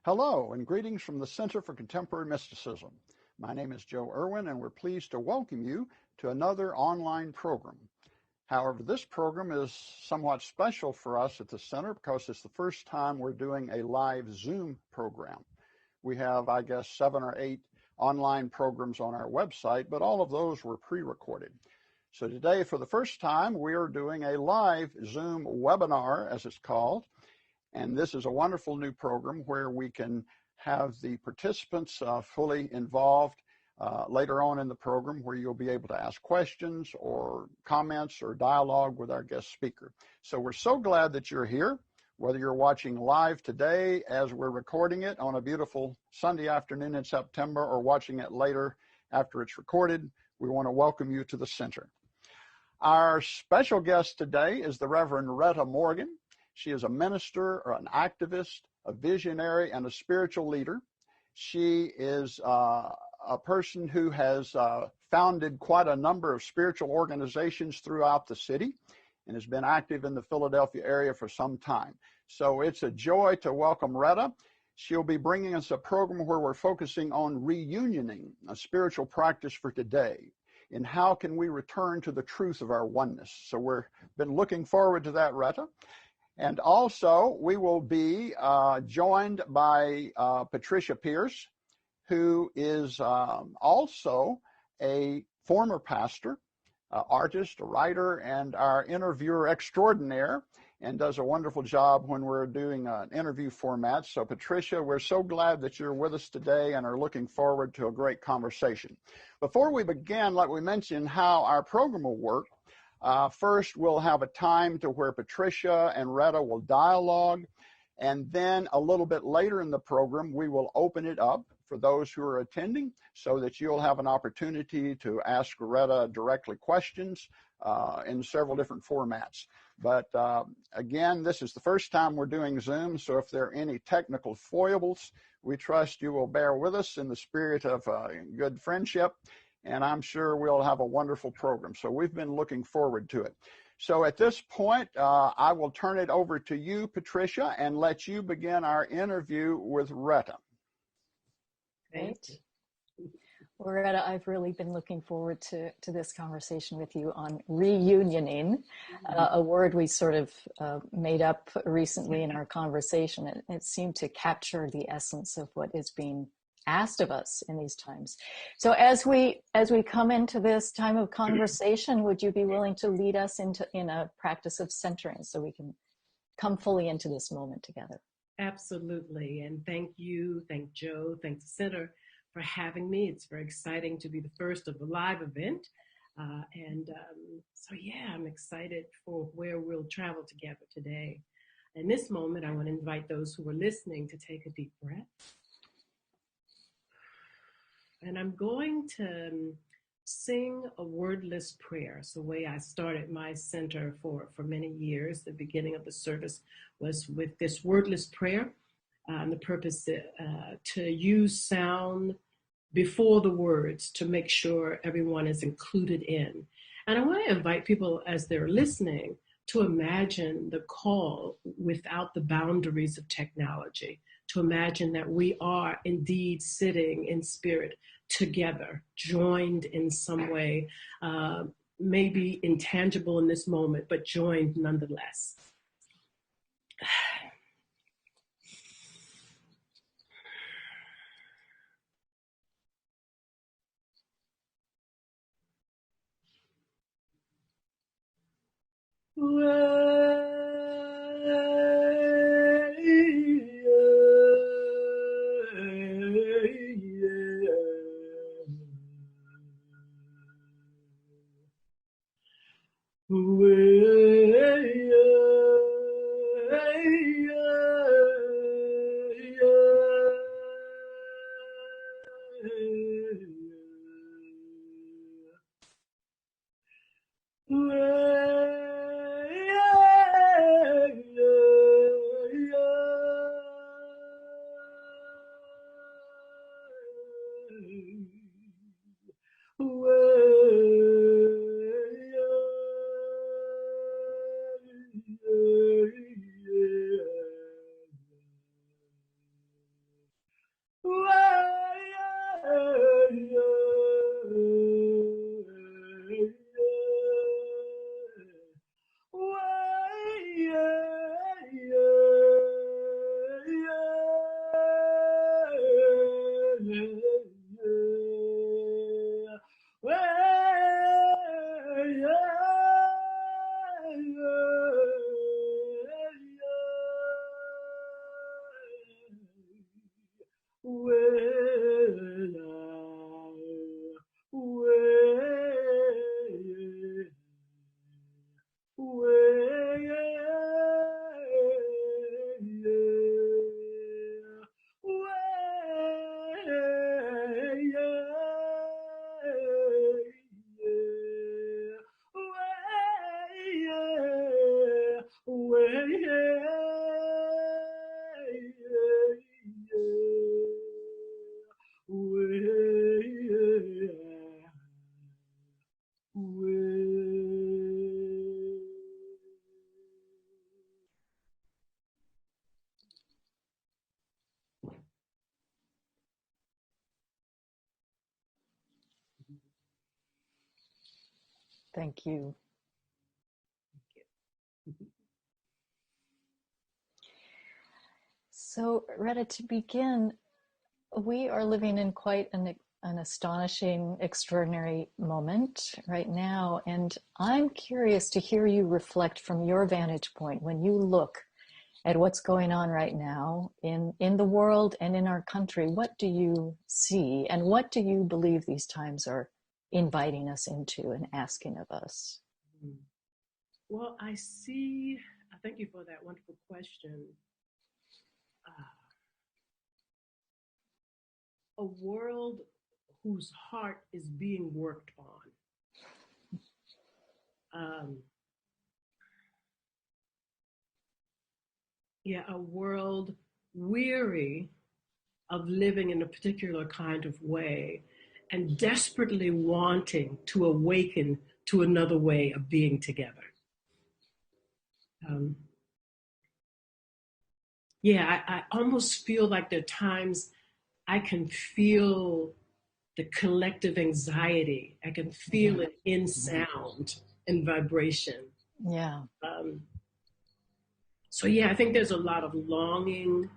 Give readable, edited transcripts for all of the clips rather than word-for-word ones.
Hello, and greetings from the Center for Contemporary Mysticism. My name is Joe Irwin, and we're pleased to welcome you to another online program. However, this program is somewhat special for us at the Center because it's the first time we're doing a live Zoom program. We have, I guess, 7 or 8 online programs on our website, but all of those were pre-recorded. So today, for the first time, we are doing a live Zoom webinar, as it's called. And this is a wonderful new program where we can have the participants fully involved later on in the program, where you'll be able to ask questions or comments or dialogue with our guest speaker. So we're so glad that you're here, whether you're watching live today as we're recording it on a beautiful Sunday afternoon in September or watching it later after it's recorded. We want to welcome you to the Center. Our special guest today is the Reverend Rhetta Morgan. She is a minister, or an activist, a visionary, and a spiritual leader. She is a person who has founded quite a number of spiritual organizations throughout the city and has been active in the Philadelphia area for some time. So it's a joy to welcome Rhetta. She'll be bringing us a program where we're focusing on reunioning a spiritual practice for today. And how can we return to the truth of our oneness? So we've been looking forward to that, Rhetta. And also, we will be joined by Patricia Pierce, who is also a former pastor, artist, a writer, and our interviewer extraordinaire, and does a wonderful job when we're doing an interview format. So, Patricia, we're so glad that you're with us today and are looking forward to a great conversation. Before we begin, let me mention how our program will work. First, we'll have a time to where Patricia and Rhetta will dialogue, and then a little bit later in the program, we will open it up for those who are attending so that you'll have an opportunity to ask Rhetta directly questions in several different formats. But again, this is the first time we're doing Zoom, so if there are any technical foibles, we trust you will bear with us in the spirit of good friendship. And I'm sure we'll have a wonderful program. So we've been looking forward to it. So at this point, I will turn it over to you, Patricia, and let you begin our interview with Rhetta. Great. Well, Rhetta, I've really been looking forward to this conversation with you on reunioning, a word we sort of made up recently in our conversation. It seemed to capture the essence of what is being asked of us in these times. So as we come into this time of conversation, would you be willing to lead us in a practice of centering so we can come fully into this moment together? Absolutely. And thank you, thank Joe, thank the Center for having me. It's very exciting to be the first of a live event. So yeah, I'm excited for where we'll travel together today. In this moment, I want to invite those who are listening to take a deep breath. And I'm going to sing a wordless prayer. It's the way I started my center for many years. The beginning of the service was with this wordless prayer. The purpose to use sound before the words to make sure everyone is included in. And I want to invite people as they're listening to imagine the call without the boundaries of technology, to imagine that we are indeed sitting in spirit together, joined in some way, maybe intangible in this moment, but joined nonetheless. Thank you. So, Rhetta, to begin, we are living in quite an astonishing, extraordinary moment right now. And I'm curious to hear you reflect from your vantage point when you look at what's going on right now in the world and in our country. What do you see, and what do you believe these times are inviting us into and asking of us? Well, thank you for that wonderful question. A world whose heart is being worked on. A world weary of living in a particular kind of way and desperately wanting to awaken to another way of being together. I almost feel like there are times I can feel the collective anxiety. I can feel it in sound and vibration. Yeah. I think there's a lot of longing.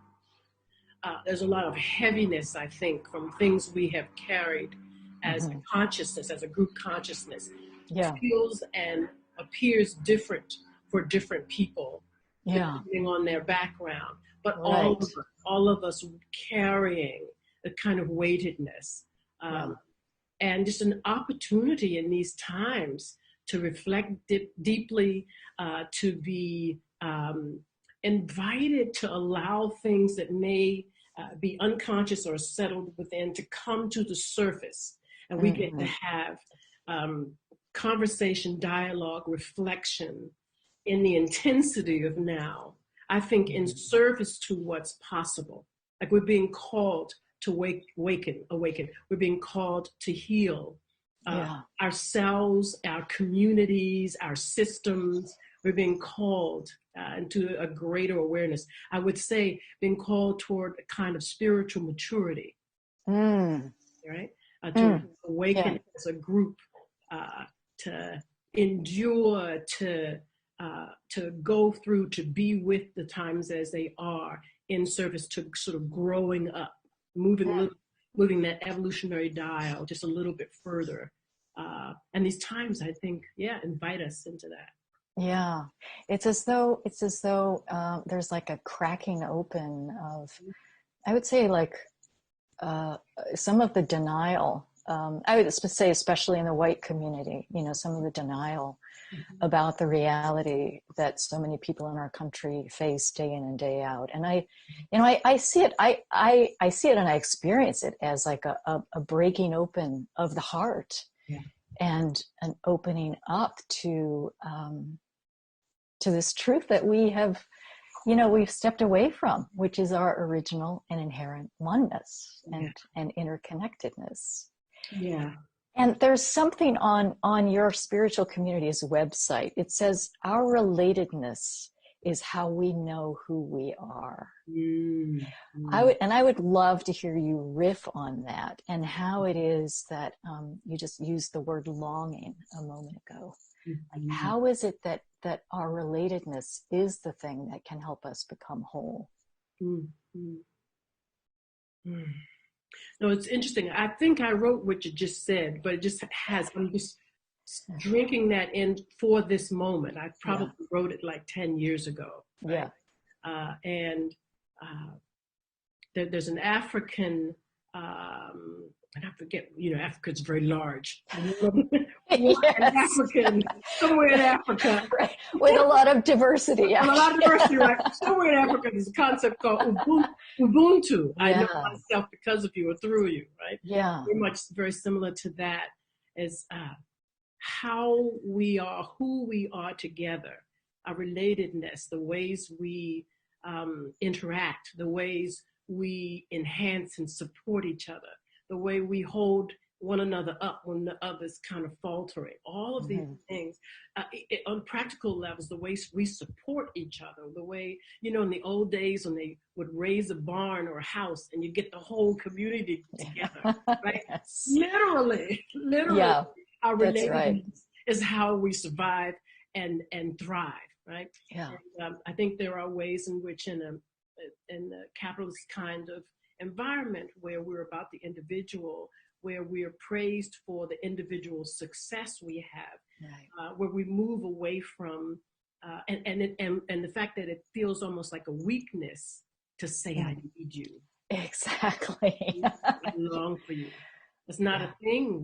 There's a lot of heaviness, I think, from things we have carried as a consciousness, as a group consciousness. Yeah. Feels and appears different for different people, depending on their background. But right. all of us carrying a kind of weightedness. And just an opportunity in these times to reflect deeply, to be invited to allow things that may be unconscious or settled within to come to the surface. And we get to have conversation, dialogue, reflection in the intensity of now. I think in service to what's possible. Like we're being called to awaken. We're being called to heal ourselves, our communities, our systems. We're being called into a greater awareness. I would say being called toward a kind of spiritual maturity, right? To awaken as a group, to endure, to go through, to be with the times as they are in service to sort of growing up, moving that evolutionary dial just a little bit further. And these times, I think, invite us into that. Yeah, it's as though there's like a cracking open of, I would say, like some of the denial. I would say, especially in the white community, some of the denial about the reality that so many people in our country face day in and day out. And I see it. I see it and I experience it as like a breaking open of the heart, and an opening up to this truth that we have, we've stepped away from, which is our original and inherent oneness and interconnectedness. Yeah. And there's something on your spiritual community's website. It says, our relatedness is how we know who we are. I would love to hear you riff on that, and how it is that you just used the word longing a moment ago. Like, how is it that our relatedness is the thing that can help us become whole? No, it's interesting. I think I wrote what you just said, but it just I'm just drinking that in for this moment. I probably wrote it like 10 years ago. Right? there's an African, and I forget, Africa's very large. An African, somewhere in Africa. Right. With a lot of diversity. A lot of diversity, right? Somewhere in Africa, there's a concept called Ubuntu. Yeah. I know myself because of you or through you, right? Yeah. Very similar to that is how we are, who we are together, our relatedness, the ways we interact, the ways we enhance and support each other, the way we hold one another up when the other's kind of faltering. All of these things, on practical levels, the ways we support each other, the way, in the old days when they would raise a barn or a house and you get the whole community together, right? Yes. Literally, Yeah, our that's relatedness right. is how we survive and thrive, right? Yeah. And, I think there are ways in which in the capitalist kind of environment where we're about the individual, where we are praised for the individual success we have, Right. where we move away from, and the fact that it feels almost like a weakness to say, I need you. Exactly. I long for you. It's not a thing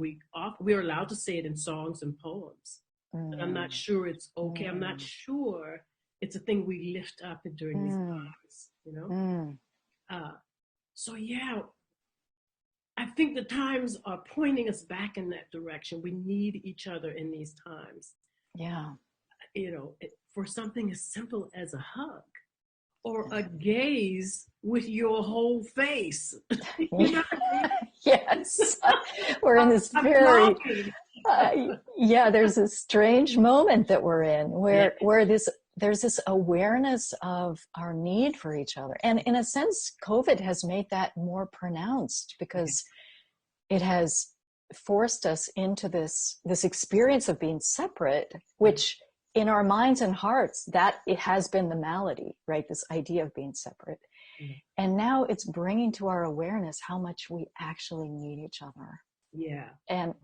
we're allowed to say it in songs and poems, but I'm not sure it's okay. I'm not sure it's a thing we lift up during these times, So yeah, I think the times are pointing us back in that direction. We need each other in these times. Yeah. For something as simple as a hug or a gaze with your whole face. Yes. We're in this very, there's this strange moment that we're in where there's this awareness of our need for each other. And in a sense, COVID has made that more pronounced because it has forced us into this experience of being separate, which in our minds and hearts, that it has been the malady, right? This idea of being separate. And now it's bringing to our awareness how much we actually need each other. Yeah. And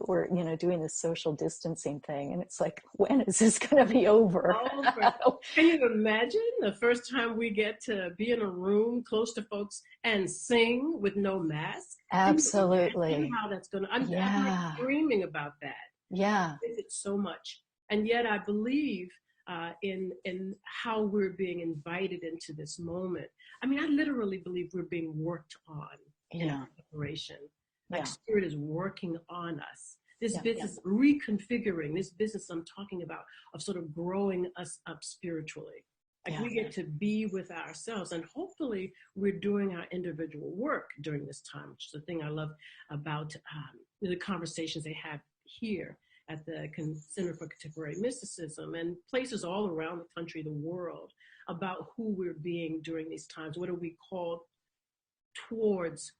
we're, doing this social distancing thing. And it's like, when is this going to be over? Can you imagine the first time we get to be in a room close to folks and sing with no mask? Absolutely. How that's going to, I'm like dreaming about that. Yeah. It's so much. And yet I believe in how we're being invited into this moment. I mean, I literally believe we're being worked on in our preparation. Like Spirit is working on us. This business, reconfiguring, this business I'm talking about of sort of growing us up spiritually. Like we get to be with ourselves, and hopefully we're doing our individual work during this time, which is the thing I love about the conversations they have here at the Center for Contemporary Mysticism and places all around the country, the world, about who we're being during these times. What are we called towards,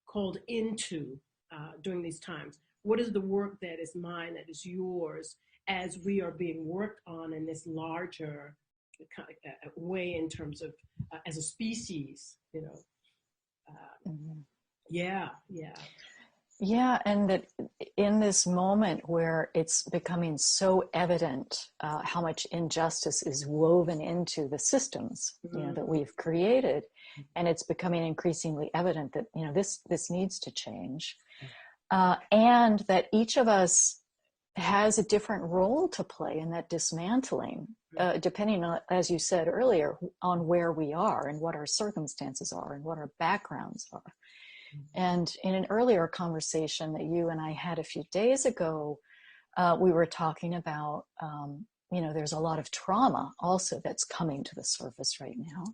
called into during these times? What is the work that is mine, that is yours, as we are being worked on in this larger way in terms of as a species, Yeah, and that in this moment where it's becoming so evident how much injustice is woven into the systems that we've created, and it's becoming increasingly evident that this needs to change, and that each of us has a different role to play in that dismantling, depending on, as you said earlier, on where we are and what our circumstances are and what our backgrounds are. And in an earlier conversation that you and I had a few days ago, we were talking about, there's a lot of trauma also that's coming to the surface right now.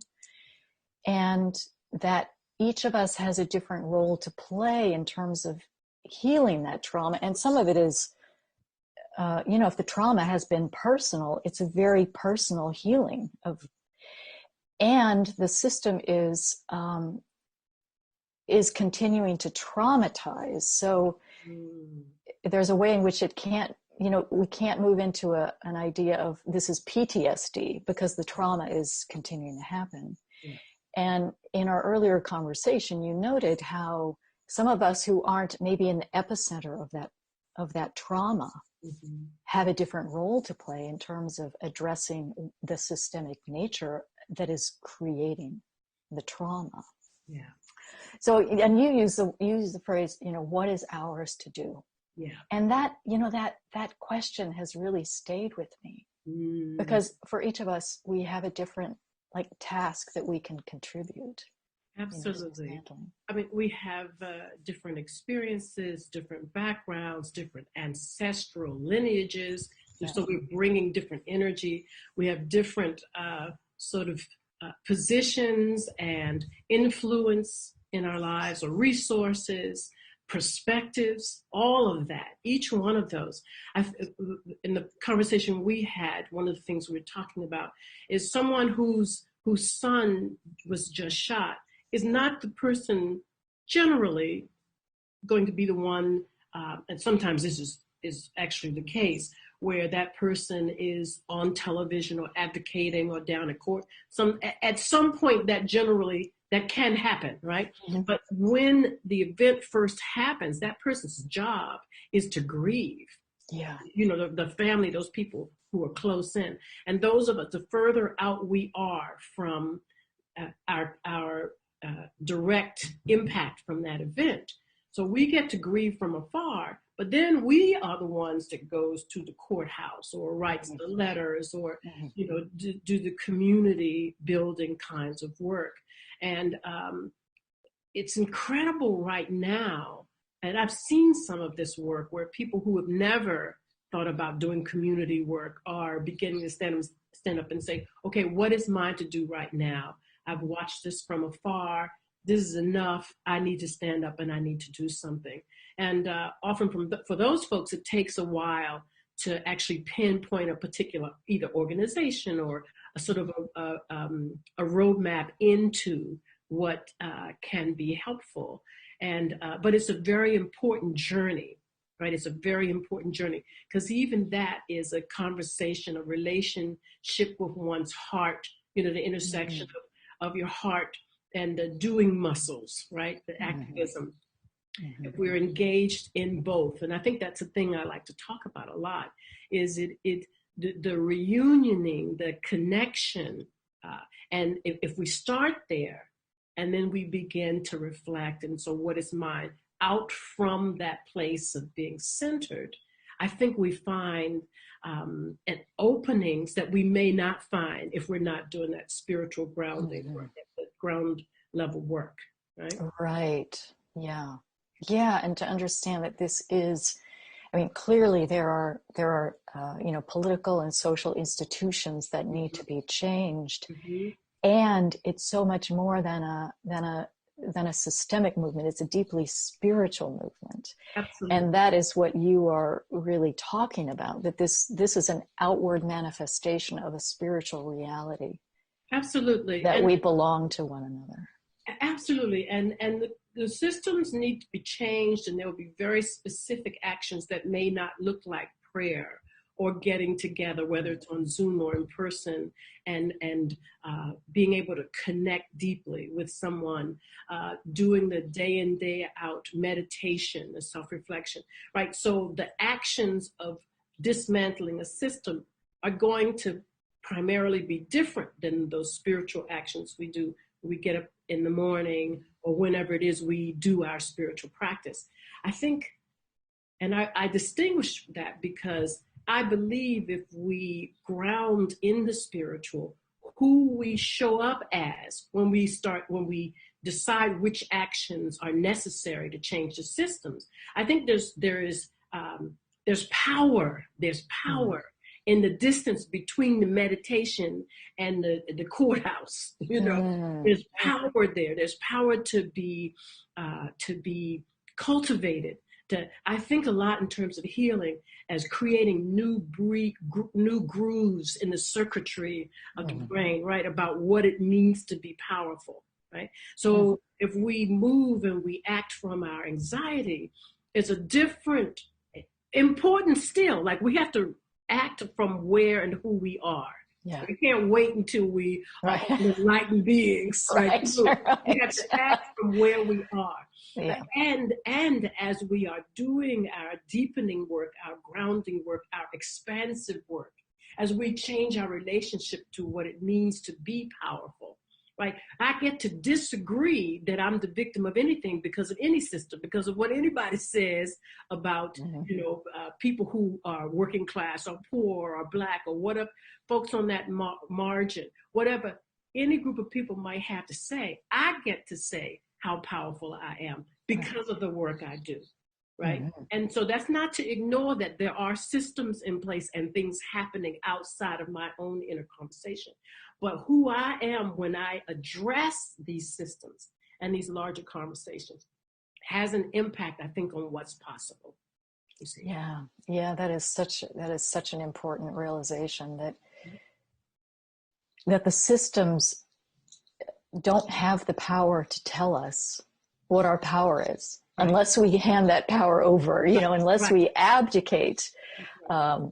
And that each of us has a different role to play in terms of healing that trauma. And some of it is, if the trauma has been personal, it's a very personal healing and the system is continuing to traumatize. So there's a way in which it can't, we can't move into an idea of this is PTSD because the trauma is continuing to happen. And in our earlier conversation, you noted how some of us who aren't maybe in the epicenter of that trauma have a different role to play in terms of addressing the systemic nature that is creating the trauma. Yeah. So, and you use the phrase, what is ours to do? Yeah. And that, that question has really stayed with me, because for each of us, we have a different task that we can contribute. Absolutely. I mean, we have different experiences, different backgrounds, different ancestral lineages. Yeah. So we're bringing different energy. We have different positions and influence in our lives, or resources, perspectives, all of that, each one of those. In the conversation we had, one of the things we were talking about is someone whose son was just shot is not the person generally going to be the one, and sometimes this is actually the case, where that person is on television or advocating or down at court. At some point that can happen, right? Mm-hmm. But when the event first happens, that person's job is to grieve. Yeah. The family, those people who are close in. And those of us, the further out we are from our direct impact from that event. So we get to grieve from afar, but then we are the ones that goes to the courthouse or writes the letters or, do the community building kinds of work. And it's incredible right now. And I've seen some of this work where people who have never thought about doing community work are beginning to stand up and say, okay, what is mine to do right now? I've watched this from afar. This is enough. I need to stand up and I need to do something. And often for those folks, it takes a while to actually pinpoint a particular either organization or a sort of a roadmap into what can be helpful. And but it's a very important journey, right? It's a very important journey, because even that is a conversation, a relationship with one's heart, the intersection of your heart and the doing muscles, right? The activism. If we're engaged in both, and I think that's a thing I like to talk about a lot, is the reunioning, the connection, and if we start there, and then we begin to reflect, and so what is mine, out from that place of being centered, I think we find openings that we may not find if we're not doing that spiritual grounding work, that ground level work, right? Right. Yeah. Yeah. And to understand that this is, clearly there are political and social institutions that need to be changed. Mm-hmm. And it's so much more than a systemic movement. It's a deeply spiritual movement. Absolutely. And that is what you are really talking about, that this is an outward manifestation of a spiritual reality. Absolutely. That we belong to one another. Absolutely. And the systems need to be changed, and there will be very specific actions that may not look like prayer or getting together, whether it's on Zoom or in person, and being able to connect deeply with someone, doing the day in, day out meditation, the self-reflection, right? So the actions of dismantling a system are going to primarily be different than those spiritual actions we do. We get up in the morning or whenever it is we do our spiritual practice. I think, and I distinguish that because I believe if we ground in the spiritual, who we show up as when we decide which actions are necessary to change the systems, I think there's power in the distance between the meditation and the courthouse. There's power there. There's power to be cultivated. I think a lot in terms of healing as creating new grooves in the circuitry of the brain, right? About what it means to be powerful, right? So if we move and we act from our anxiety, it's a different, important still, like we have to act from where and who we are. Yeah. We can't wait until we are enlightened beings, right? We have to act from where we are. Yeah. And as we are doing our deepening work, our grounding work, our expansive work, as we change our relationship to what it means to be powerful, right? I get to disagree that I'm the victim of anything because of any system, because of what anybody says about, people who are working class or poor or Black or whatever, folks on that margin, whatever any group of people might have to say. I get to say how powerful I am because of the work I do, right? Mm-hmm. And so that's not to ignore that there are systems in place and things happening outside of my own inner conversation. But who I am when I address these systems and these larger conversations has an impact, I think, on what's possible. You see? Yeah, that is such an important realization that the systems don't have the power to tell us what our power is, right, unless we hand that power over, unless right, we abdicate our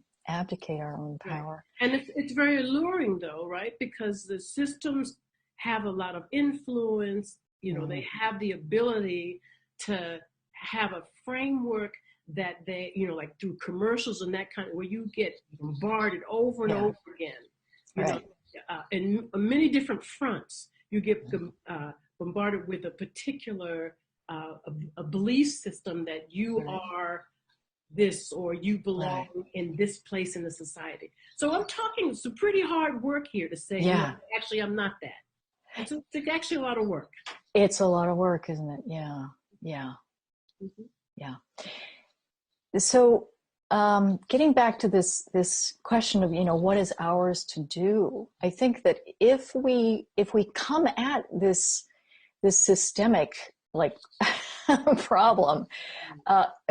own power. Right. And it's very alluring, though, right? Because the systems have a lot of influence. They have the ability to have a framework that they, like through commercials and that kind of, where you get bombarded over and over again, in many different fronts. You get bombarded with a particular a belief system that you are this, or you belong in this place in the society. So I'm talking some pretty hard work here to say, actually, I'm not that. It's actually a lot of work. It's a lot of work, isn't it? Yeah. Mm-hmm. Yeah. So getting back to this question of, what is ours to do? I think that if we come at this systemic problem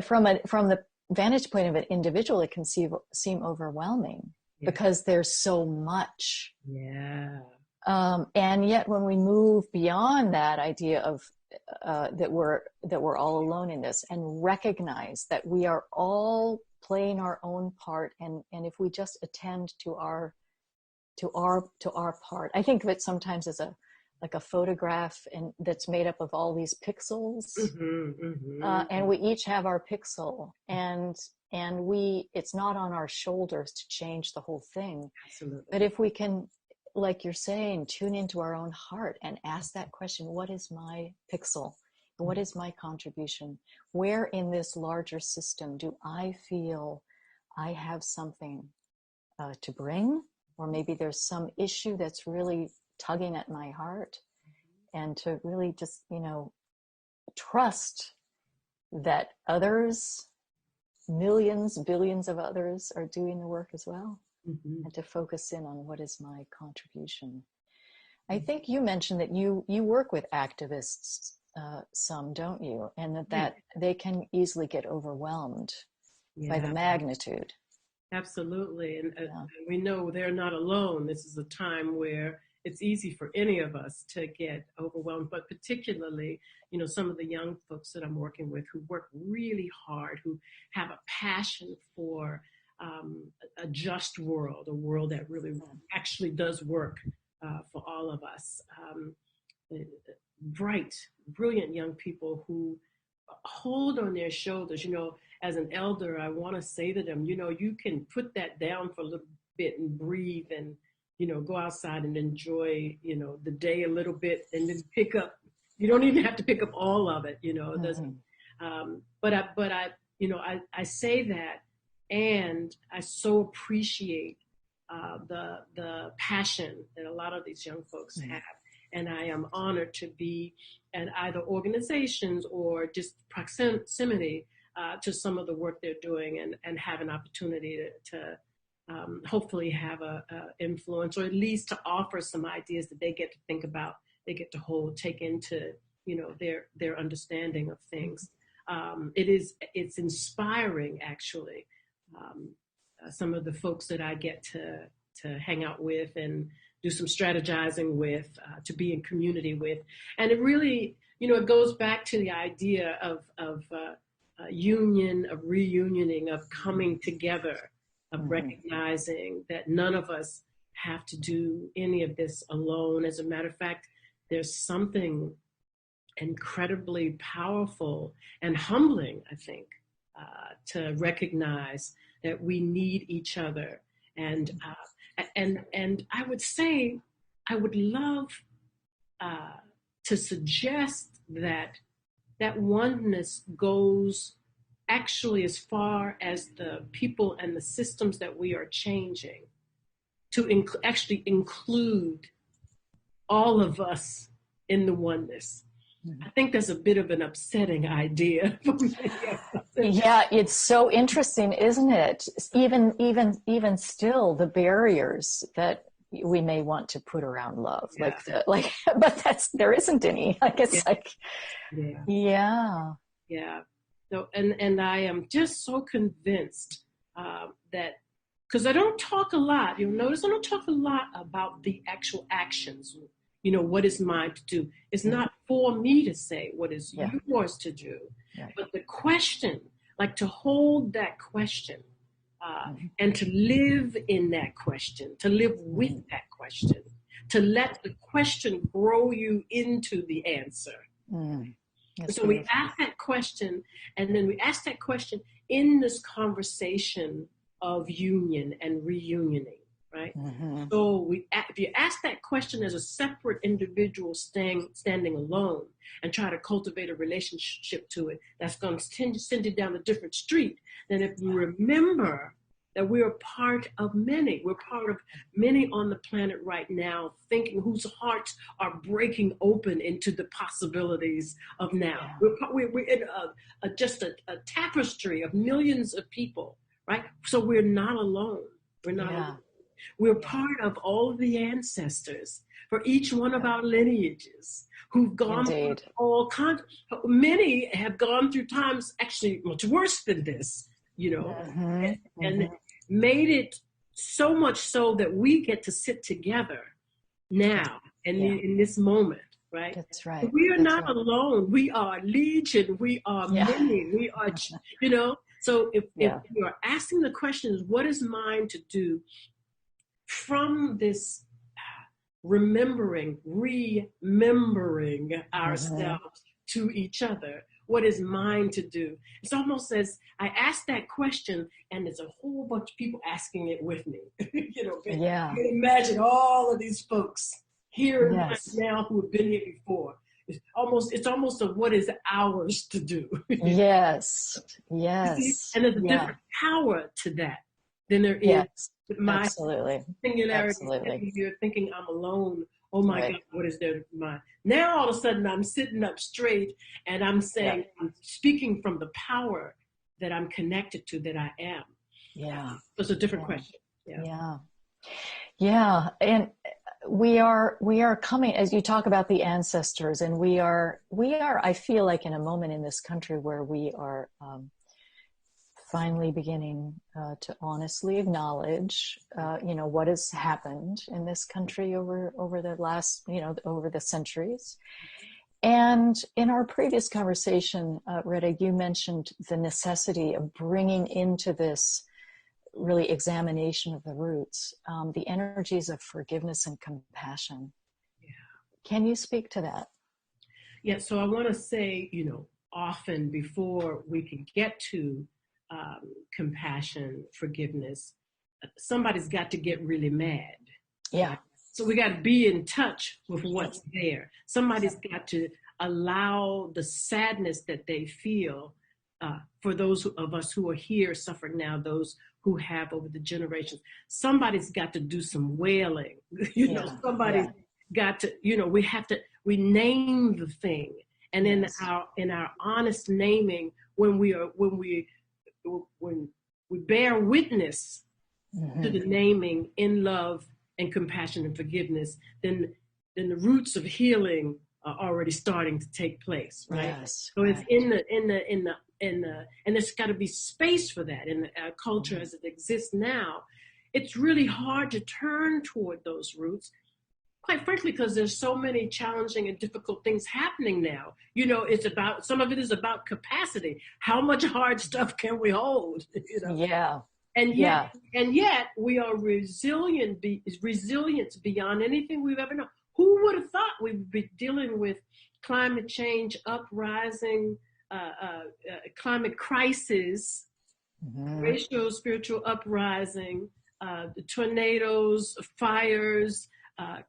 from the vantage point of an individual, it can seem overwhelming because there's so much. Yeah. And yet when we move beyond that idea of that we're all alone in this, and recognize that we are all playing our own part, and if we just attend to our part. I think of it sometimes as a photograph, and that's made up of all these pixels, and we each have our pixel, and it's not on our shoulders to change the whole thing. Absolutely. But if we can, like you're saying, tune into our own heart and ask that question: what is my pixel? What is my contribution? Where in this larger system do I feel I have something to bring? Or maybe there's some issue that's really tugging at my heart, and to really just, trust that others, millions, billions of others, are doing the work as well, and to focus in on what is my contribution. I think you mentioned that you work with activists, some, don't you? And that they can easily get overwhelmed by the magnitude. Absolutely. And we know they're not alone. This is a time where it's easy for any of us to get overwhelmed, but particularly, some of the young folks that I'm working with who work really hard, who have a passion for a just world, a world that really actually does work for all of us. Bright, brilliant young people who hold on their shoulders. As an elder, I want to say to them, you can put that down for a little bit and breathe and, go outside and enjoy, the day a little bit, and then pick up. You don't even have to pick up all of it, It doesn't. But I say that, and I so appreciate the passion that a lot of these young folks have. And I am honored to be at either organizations or just proximity to some of the work they're doing, and have an opportunity to hopefully have a influence, or at least to offer some ideas that they get to think about, they get to take into, their understanding of things. It's inspiring, actually. Some of the folks that I get to hang out with and do some strategizing with, to be in community with. And it really, it goes back to the idea of union, of reunioning, of coming together, of recognizing that none of us have to do any of this alone. As a matter of fact, there's something incredibly powerful and humbling, I think, to recognize that we need each other. And I would say, I would love to suggest that that oneness goes actually as far as the people and the systems that we are changing to actually include all of us in the oneness. I think that's a bit of an upsetting idea for many of us. Yeah, it's so interesting, isn't it? Even still, the barriers that we may want to put around love, Yeah. but there isn't any. Like it's yeah. So, and I am just so convinced that, because I don't talk a lot. You'll notice I don't talk a lot about the actual actions. What is mine to do? It's not for me to say what is yours to do, but the question, like to hold that question and to live in that question, to live with that question, to let the question grow you into the answer. So we ask that question, and then we ask that question in this conversation of union and reunioning, right? So if you ask that question as a separate individual standing alone and try to cultivate a relationship to it, that's going to send you down a different street than if you remember that we are part of many. We're part of many on the planet right now, whose hearts are breaking open into the possibilities of now. We're in just a tapestry of millions of people, right? So we're not alone. We're not alone. We're part of all of the ancestors for each one of our lineages who've gone through all kinds. Many have gone through times actually much worse than this, and made it so much so that we get to sit together now and in this moment, right? That's right. So we are not alone. We are legion. We are many. We are, So if you are asking the questions, what is mine to do from this remembering ourselves to each other? What is mine to do? It's almost as I ask that question, and there's a whole bunch of people asking it with me. You can imagine all of these folks here now who have been here before. It's almost a what is ours to do. Yes. And there's a different power to that than there is my singularity. Absolutely. You're thinking I'm alone. Oh my God, what is there mine? Now all of a sudden I'm sitting up straight and I'm saying, I'm speaking from the power that I'm connected to, that I am. Yeah. It's a different question. Yeah. And we are coming, as you talk about the ancestors, and we are, I feel like in a moment in this country where we are finally beginning to honestly acknowledge, what has happened in this country over the last, over the centuries. And in our previous conversation, Rhetta, you mentioned the necessity of bringing into this really examination of the roots, the energies of forgiveness and compassion. Can you speak to that? Yeah, so I want to say, often before we can get to compassion, forgiveness, somebody's got to get really mad. Yeah. So we got to be in touch with what's there. Somebody's got to allow the sadness that they feel for those of us who are here suffering now, those who have over the generations. Somebody's got to do some wailing. Somebody's got to, we name the thing. And in our honest naming, when we bear witness to the naming in love and compassion and forgiveness, then the roots of healing are already starting to take place, right? Yes, so it's and there's got to be space for that in our culture as it exists now. It's really hard to turn toward those roots, quite frankly, because there's so many challenging and difficult things happening now. Some of it is about capacity. How much hard stuff can we hold? And yet we are resilient beyond anything we've ever known. Who would have thought we would be dealing with climate change, uprising, climate crisis, racial, spiritual uprising, the tornadoes, fires,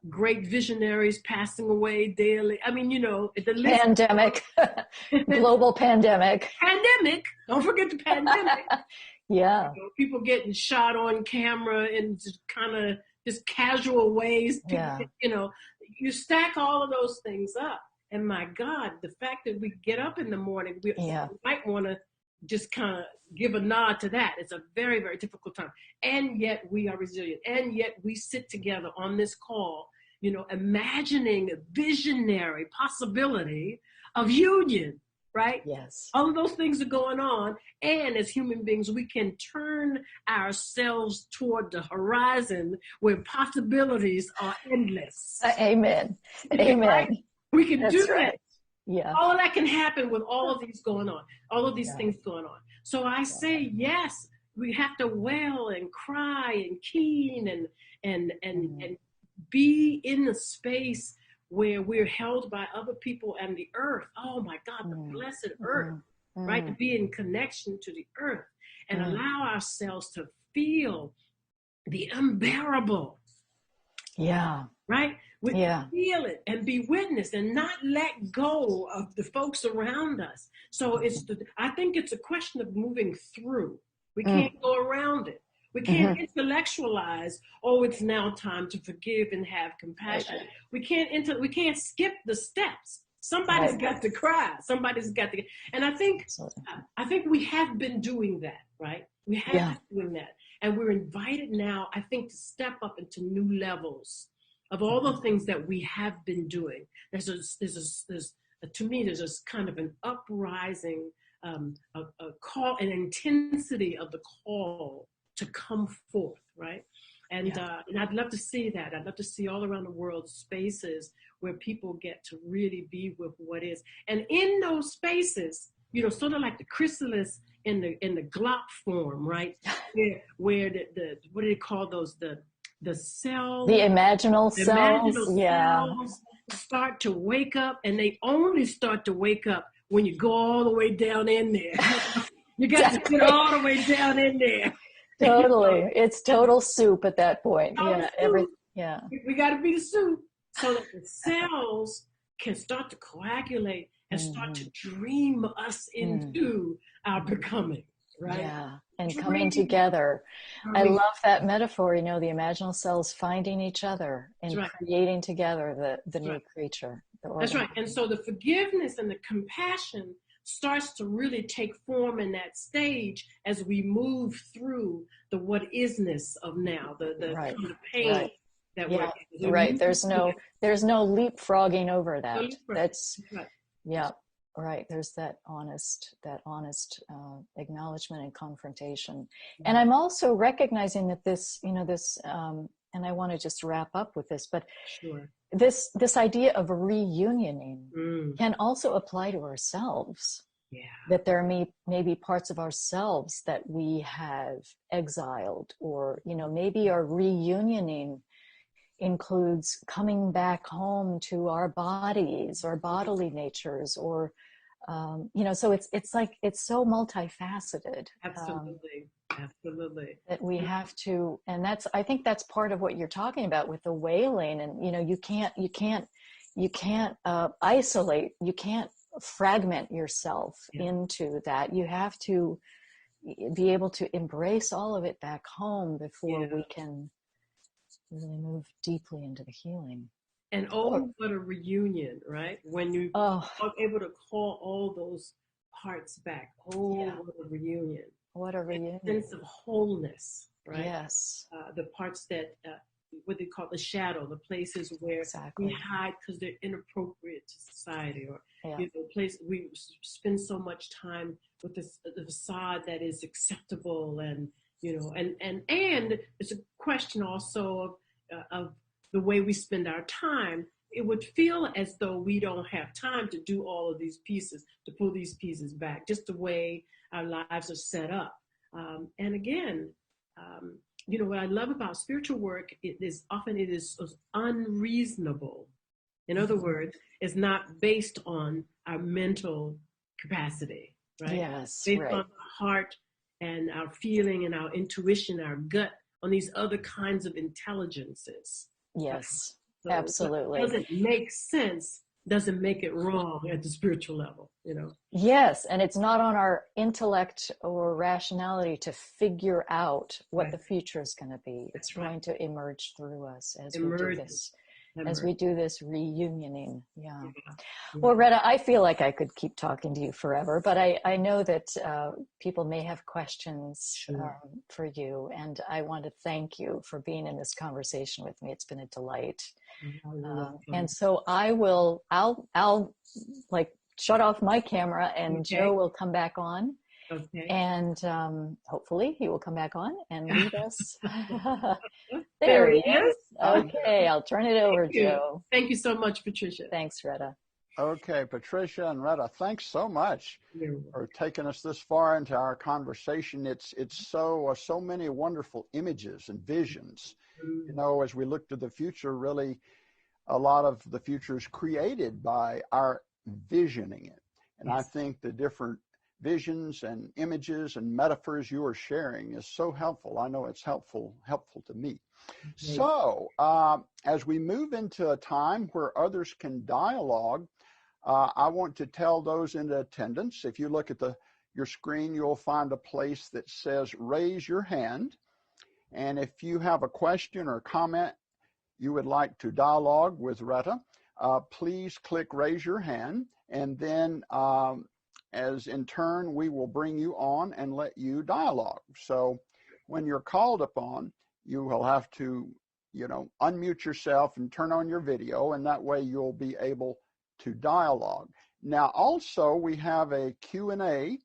great visionaries passing away daily. I mean, the list. Pandemic, global pandemic. Pandemic. Don't forget the pandemic. Yeah. People getting shot on camera in just casual ways. People you stack all of those things up. And my God, the fact that we get up in the morning, we might want to just kind of give a nod to that. It's a very, very difficult time. And yet we are resilient. And yet we sit together on this call, imagining a visionary possibility of union, right? Yes. All of those things are going on. And as human beings, we can turn ourselves toward the horizon where possibilities are endless. Amen. Amen. Right? We can That's do right. that. Yeah. All of that can happen with all of these going on, all of these things going on. So I say, yes, we have to wail and cry and keen and be in the space where we're held by other people and the earth. Oh my God, the blessed earth, right? To be in connection to the earth and allow ourselves to feel the unbearable. Yeah. Right? We feel it and be witnessed and not let go of the folks around us. So I think it's a question of moving through. We can't go around it. We can't intellectualize, it's now time to forgive and have compassion. We can't skip the steps. Somebody's got to cry. Somebody's got to. And I think we have been doing that, right? We have been doing that. And we're invited now, I think, to step up into new levels of all the things that we have been doing. To me, there's this kind of an uprising, a call, an intensity of the call to come forth, right? And I'd love to see that. I'd love to see all around the world spaces where people get to really be with what is. And in those spaces, sort of like the chrysalis in the glop form, right? Where the what do they call those? The cells, the imaginal cells, cells start to wake up, and they only start to wake up when you go all the way down in there. You got to get all the way down in there. Totally, it's total soup at that point. We got to be the soup so that the cells can start to coagulate and start to dream us into our becoming. Right? Yeah, and coming together. I love that metaphor, the imaginal cells finding each other and creating together the new creature. That's right. And so the forgiveness and the compassion starts to really take form in that stage as we move through the what isness of now, the kind of pain that we're in. Right. There's no leapfrogging over that. That's Right. There's that honest acknowledgement and confrontation. And I'm also recognizing that this, and I want to just wrap up with this, but this idea of reunioning can also apply to ourselves. Yeah. That there may be parts of ourselves that we have exiled, or, maybe our reunioning includes coming back home to our bodies, our bodily natures, or so it's like it's so multifaceted. Absolutely. That we have to, and I think that's part of what you're talking about with the wailing. And you can't isolate, you can't fragment yourself into that. You have to be able to embrace all of it back home before we can really move deeply into the healing. And what a reunion, right? When you are able to call all those parts back. What a reunion. What a reunion. A sense of wholeness, right? Yes. The parts that, what they call the shadow, the places where we hide because they're inappropriate to society, or place we spend so much time with the facade that is acceptable, and and it's a question also of the way we spend our time. It would feel as though we don't have time to do all of these pieces, to pull these pieces back, just the way our lives are set up. And again, what I love about spiritual work, it is unreasonable. In other words, it's not based on our mental capacity, right? Yes, based on our heart and our feeling and our intuition, our gut, on these other kinds of intelligences, Yes, So absolutely. what doesn't make sense doesn't make it wrong at the spiritual level, Yes, and it's not on our intellect or rationality to figure out what Right. the future is going to be. It's Right. going to emerge through us as Emerge. we do this reunioning. Yeah. Yeah. Well, Rhetta, I feel like I could keep talking to you forever, but I know that people may have questions Sure. for you, and I want to thank you for being in this conversation with me. It's been a delight. And so I'll like shut off my camera, and Okay. Joe will come back on. Okay. And hopefully he will come back on and lead us. There he is. Okay, I'll turn it over, Joe. Thank you so much, Patricia. Thanks, Rhetta. Okay, Patricia and Rhetta, thanks so much for taking us this far into our conversation. It's so many wonderful images and visions. As we look to the future, really a lot of the future is created by our visioning it. And I think the different visions and images and metaphors you are sharing is so helpful. I know it's helpful to me. So as we move into a time where others can dialogue, I want to tell those in attendance, if you look at your screen, you'll find a place that says raise your hand. And if you have a question or comment you would like to dialogue with Rhetta, please click raise your hand. And then as in turn, we will bring you on and let you dialogue. So when you're called upon, you will have to, unmute yourself and turn on your video, and that way you'll be able to dialogue. Now, also, we have a Q&A.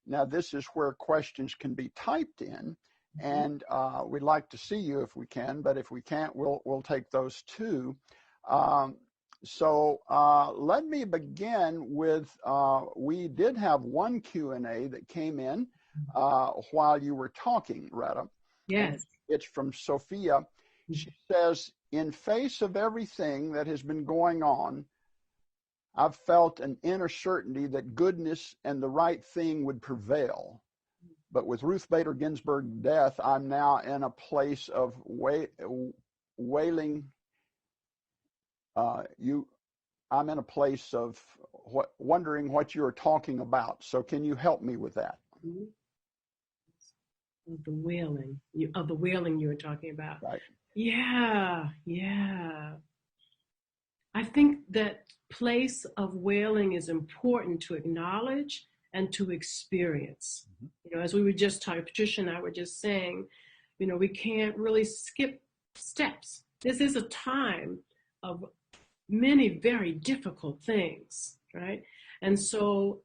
Now, this is where questions can be typed in, and we'd like to see you if we can, but if we can't, we'll take those too. So let me begin with, we did have one Q&A that came in while you were talking, Rhetta. Yes. It's from Sophia. She says, in face of everything that has been going on, I've felt an inner certainty that goodness and the right thing would prevail. But with Ruth Bader Ginsburg's death, I'm now in a place of wailing. I'm in a place of wondering what you're talking about. So can you help me with that? Of the wailing you were talking about. Right. Yeah. I think that place of wailing is important to acknowledge and to experience. As we were just talking, Patricia and I were just saying, we can't really skip steps. This is a time of many very difficult things, right? And so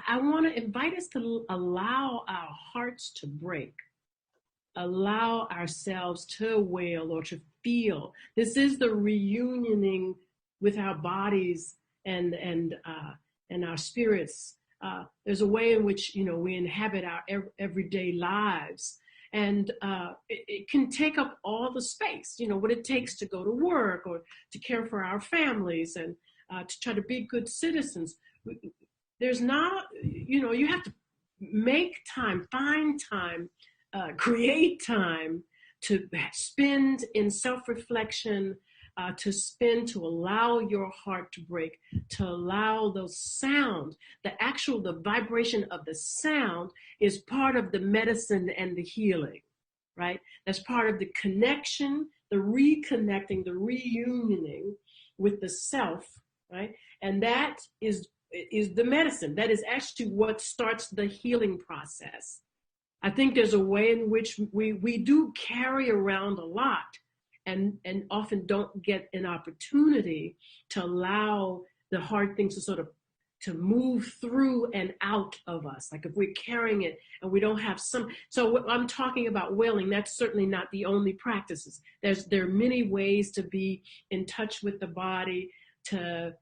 I want to invite us to allow our hearts to break, allow ourselves to wail or to feel. This is the reunioning with our bodies and our spirits. There's a way in which we inhabit our everyday lives, and it can take up all the space. What it takes to go to work or to care for our families and to try to be good citizens. There's not, you have to make time, find time, create time to spend in self-reflection, to allow your heart to break, to allow those sounds, the vibration of the sound is part of the medicine and the healing, right? That's part of the connection, the reconnecting, the reunioning with the self, right? And that is the medicine. That is actually what starts the healing process. I think there's a way in which we do carry around a lot and often don't get an opportunity to allow the hard things to sort of to move through and out of us. Like if we're carrying it and we don't have so what I'm talking about wailing, that's certainly not the only practices. There are many ways to be in touch with the body, to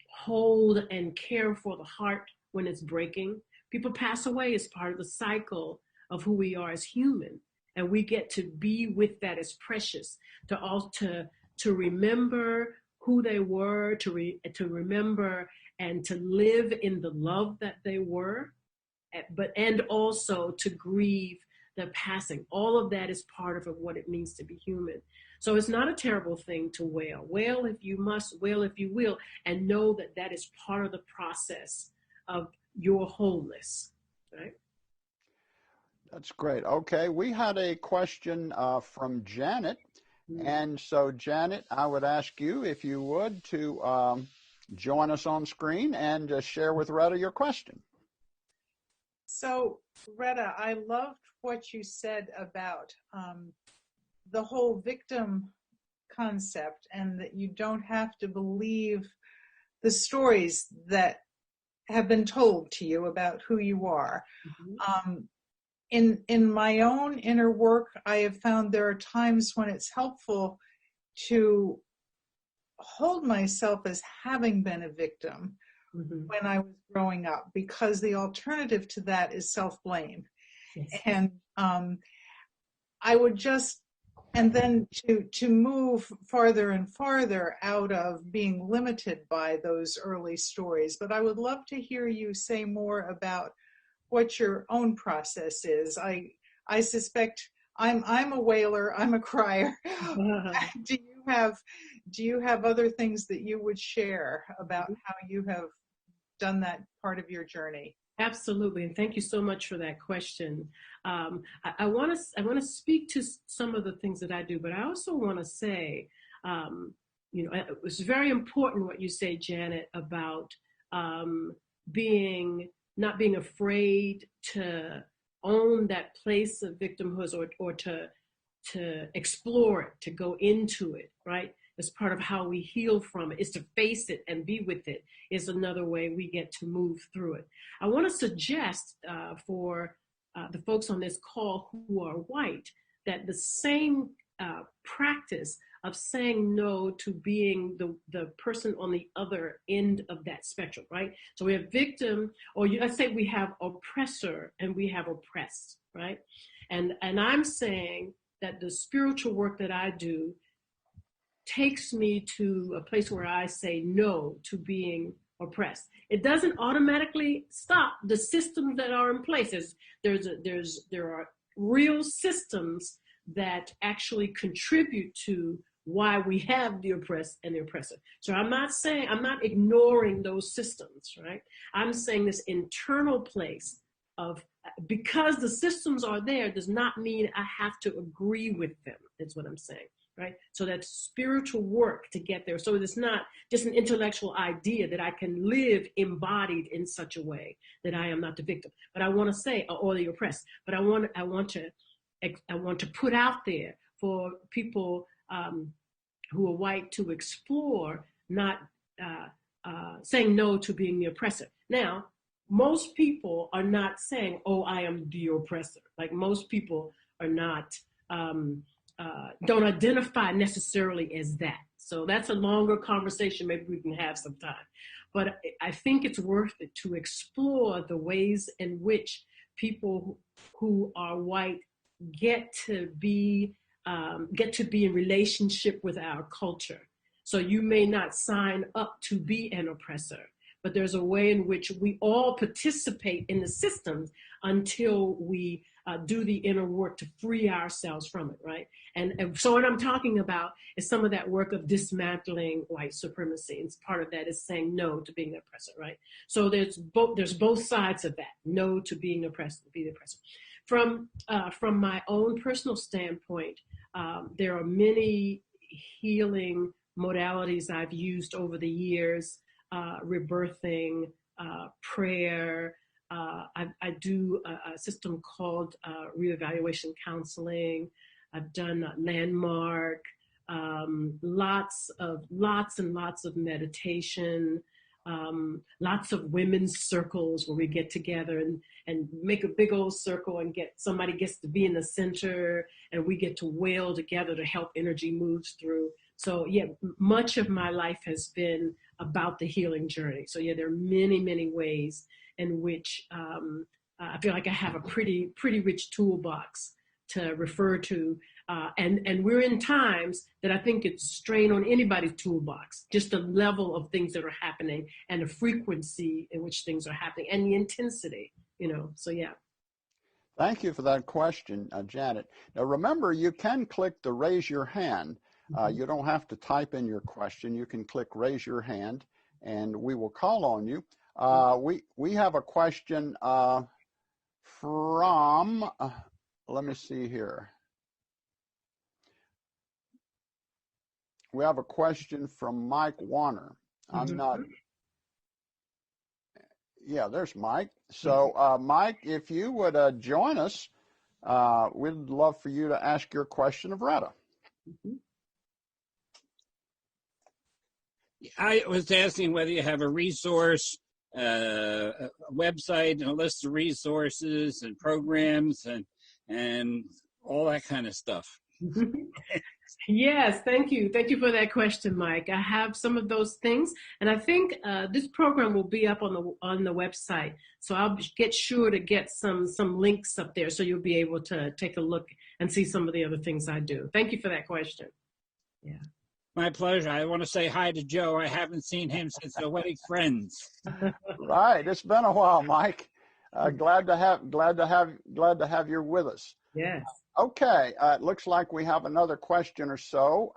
hold and care for the heart when it's breaking. People pass away as part of the cycle of who we are as human. And we get to be with that as precious, to remember who they were, to remember and to live in the love that they were, and also to grieve the passing. All of that is part of what it means to be human. So it's not a terrible thing to wail. Wail if you must, wail if you will, and know that that is part of the process of your wholeness, right? That's great. Okay, we had a question from Janet. And so, Janet, I would ask you, if you would, to join us on screen and share with Rhetta your question. So, Rhetta, I loved what you said about the whole victim concept, and that you don't have to believe the stories that have been told to you about who you are. In my own inner work, I have found there are times when it's helpful to hold myself as having been a victim when I was growing up, because the alternative to that is self-blame. Yes. And I would just, and then to move farther and farther out of being limited by those early stories. But I would love to hear you say more about what your own process is. I suspect I'm a wailer, I'm a crier. Do you have other things that you would share about how you have done that part of your journey? Absolutely, and thank you so much for that question. I want to speak to some of the things that I do, but I also want to say, it was very important what you say, Janet, about not being afraid to own that place of victimhood, or to explore it, to go into it, right? As part of how we heal from it, is to face it and be with it, is another way we get to move through it. I want to suggest for the folks on this call who are white, that the same practice of saying no to being the person on the other end of that spectrum, right? So we have victim, or let's say we have oppressor and we have oppressed, right? And I'm saying that the spiritual work that I do takes me to a place where I say no to being oppressed. It doesn't automatically stop the systems that are in place. There are real systems that actually contribute to why we have the oppressed and the oppressor. So I'm not ignoring those systems, right? I'm saying this internal place of, because the systems are there does not mean I have to agree with them, is what I'm saying. Right? So that's spiritual work to get there. So it's not just an intellectual idea that I can live embodied in such a way that I am not the victim. But I want to say, or the oppressed. But I want to put out there for people who are white to explore, not saying no to being the oppressor. Now, most people are not saying, "Oh, I am the oppressor." Like, most people are not. Don't identify necessarily as that. So that's a longer conversation. Maybe we can have some time. But I think it's worth it to explore the ways in which people who are white get to be in relationship with our culture. So you may not sign up to be an oppressor, but there's a way in which we all participate in the systems until we do the inner work to free ourselves from it, right? And so what I'm talking about is some of that work of dismantling white supremacy. And part of that is saying no to being the oppressor, right? So there's both sides of that, no to being oppressed, be the oppressor. From my own personal standpoint, there are many healing modalities I've used over the years, rebirthing, prayer. I do a system called reevaluation counseling. I've done landmark, lots and lots of meditation, lots of women's circles where we get together and make a big old circle and somebody gets to be in the center and we get to wail together to help energy move through. So yeah, much of my life has been about the healing journey. So yeah, there are many, many ways in which I feel like I have a pretty rich toolbox to refer to. And we're in times that I think it's strain on anybody's toolbox, just the level of things that are happening and the frequency in which things are happening and the intensity, so yeah. Thank you for that question, Janet. Now remember, you can click the raise your hand You don't have to type in your question. You can click raise your hand, and we will call on you. We have a question from, let me see here. We have a question from Mike Warner. I'm not, yeah, there's Mike. So Mike, if you would join us, we'd love for you to ask your question of Rhetta. I was asking whether you have a resource, a website, and a list of resources and programs and all that kind of stuff. Yes, thank you. Thank you for that question, Mike. I have some of those things, and I think this program will be up on the website. So I'll get sure to get some links up there so you'll be able to take a look and see some of the other things I do. Thank you for that question. Yeah. My pleasure. I want to say hi to Joe. I haven't seen him since the wedding friends. Right. It's been a while, Mike. Glad to have you with us. Yes. Okay. It looks like we have another question or so.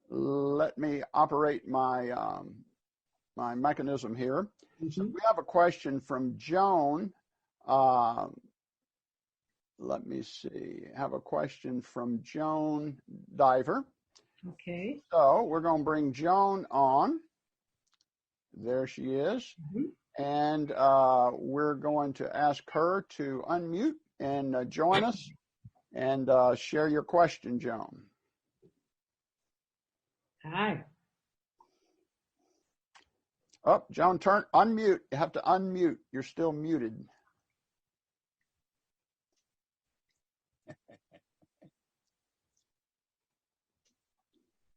Let me operate my my mechanism here. So we have a question from Joan. Let me see. I have a question from Joan Diver. Okay. So we're going to bring Joan on. There she is. And we're going to ask her to unmute and join us and share your question, Joan. Hi. Oh, Joan, unmute. You have to unmute. You're still muted.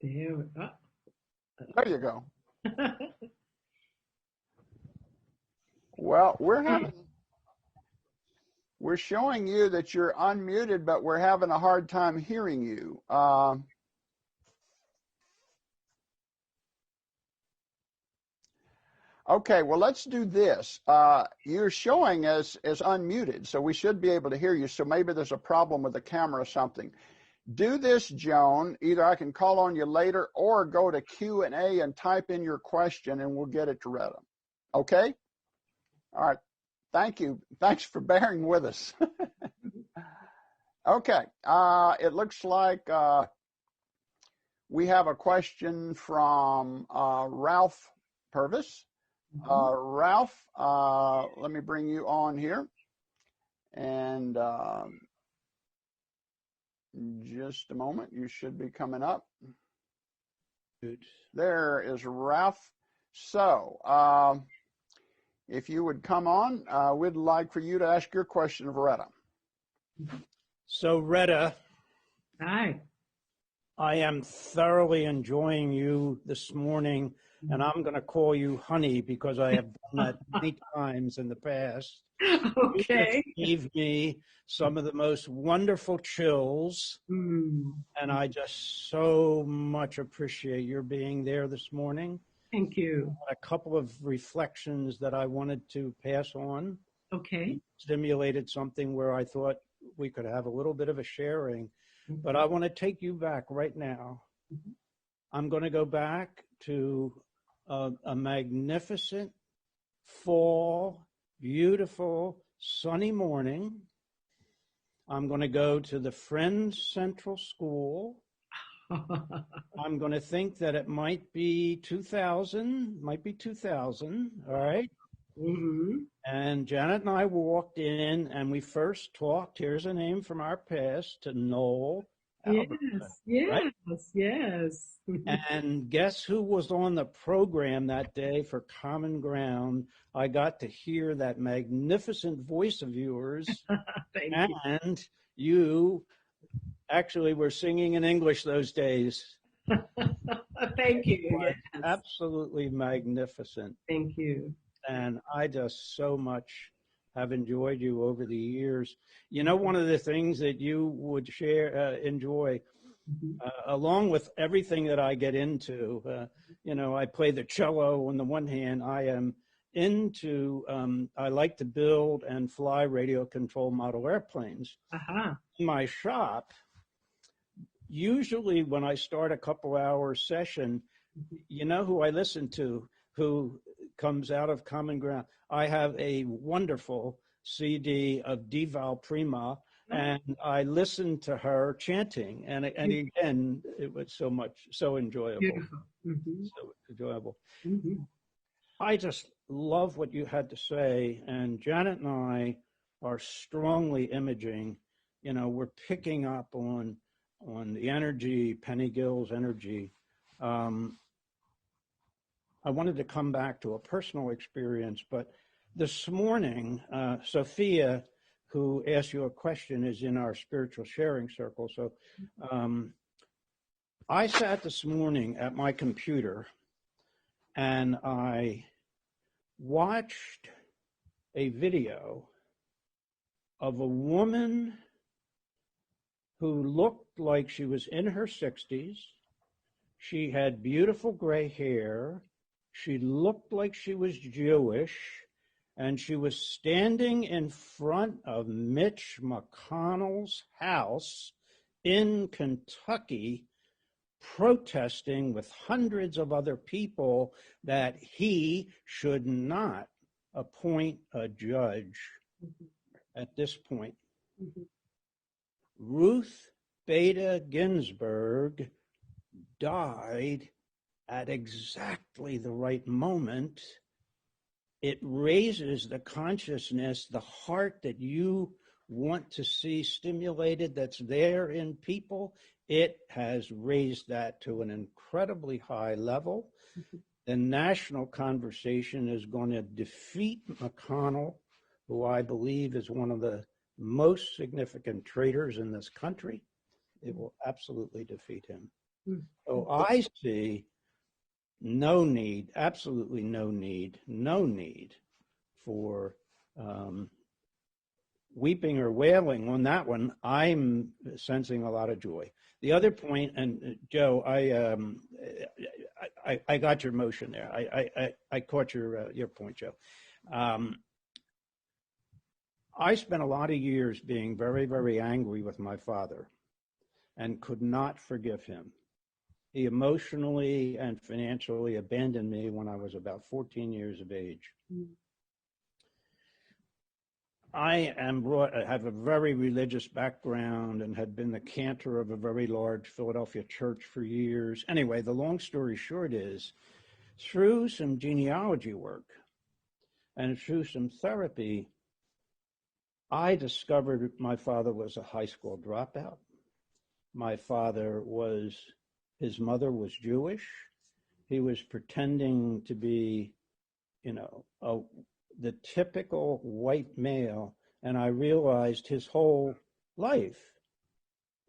There you go. Well, we're showing you that you're unmuted, but we're having a hard time hearing you. Okay, well, let's do this. You're showing as unmuted, so we should be able to hear you. So maybe there's a problem with the camera or something. Do this, Joan. Either I can call on you later or go to Q&A and type in your question, and we'll get it to Rhetta. Okay? All right. Thank you. Thanks for bearing with us. Okay. It looks like we have a question from Ralph Purvis. Ralph, let me bring you on here. And just a moment, you should be coming up. Good. There is Ralph. So if you would come on, we'd like for you to ask your question of Rhetta. So Rhetta, hi. I am thoroughly enjoying you this morning, and I'm going to call you honey because I have done that many times in the past. Okay. You gave me some of the most wonderful chills, and I just so much appreciate your being there this morning. Thank you. A couple of reflections that I wanted to pass on. Okay. You stimulated something where I thought we could have a little bit of a sharing, but I want to take you back right now. I'm going to go back to a magnificent fall, beautiful, sunny morning. I'm going to go to the Friends Central School. I'm going to think that it might be 2000, all right? And Janet and I walked in, and we first talked. Here's a name from our past, to Noel Albertson. Yes. And guess who was on the program that day for Common Ground? I got to hear that magnificent voice of yours. Thank you. And you actually were singing in English those days. Thank you. Yes. Absolutely magnificent. Thank you. And I just so much have enjoyed you over the years. You know, one of the things that you would enjoy, along with everything that I get into, you know, I play the cello on the one hand. I am into, I like to build and fly radio control model airplanes. In my shop, usually when I start a couple hour session, you know who I listen to, who comes out of Common Ground. I have a wonderful CD of Deval Prima, and I listened to her chanting, and again, it was so enjoyable. Beautiful. Mm-hmm. So enjoyable. Mm-hmm. I just love what you had to say, and Janet and I are strongly imaging. You know, we're picking up on the energy, Penny Gill's energy. I wanted to come back to a personal experience, but this morning, Sophia, who asked you a question, is in our spiritual sharing circle. So I sat this morning at my computer and I watched a video of a woman who looked like she was in her 60s. She had beautiful gray hair. She looked like she was Jewish, and she was standing in front of Mitch McConnell's house in Kentucky, protesting with hundreds of other people that he should not appoint a judge at this point. Ruth Bader Ginsburg died at exactly the right moment. It raises the consciousness, the heart that you want to see stimulated that's there in people. It has raised that to an incredibly high level. The national conversation is going to defeat McConnell, who I believe is one of the most significant traitors in this country. It will absolutely defeat him. So I see no need, absolutely no need for weeping or wailing on that one. I'm sensing a lot of joy. The other point, and Joe, I got your motion there. I caught your point, Joe. I spent a lot of years being very, very angry with my father and could not forgive him. He emotionally and financially abandoned me when I was about 14 years of age. I have a very religious background and had been the cantor of a very large Philadelphia church for years. Anyway, the long story short is, through some genealogy work and through some therapy, I discovered my father was a high school dropout. His mother was Jewish. He was pretending to be, the typical white male. And I realized his whole life,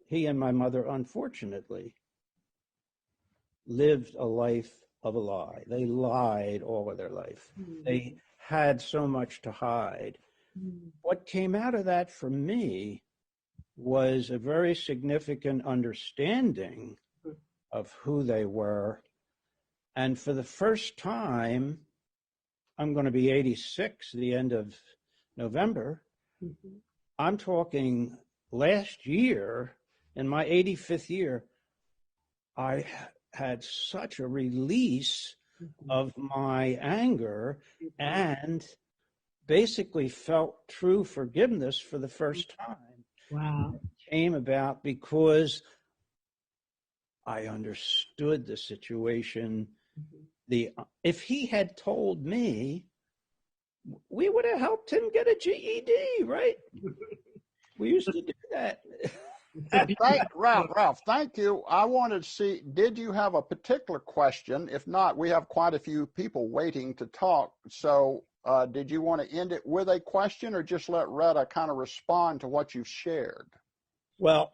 he and my mother, unfortunately, lived a life of a lie. They lied all of their life. They had so much to hide. What came out of that for me was a very significant understanding of who they were. And for the first time, I'm going to be 86 the end of November. I'm talking last year, in my 85th year, I had such a release of my anger and basically felt true forgiveness for the first time. Wow. It came about because I understood the situation. If he had told me, we would have helped him get a GED, right? We used to do that. Ralph, thank you. I wanted to see, did you have a particular question? If not, we have quite a few people waiting to talk. So did you want to end it with a question or just let Rhetta kind of respond to what you've shared? Well,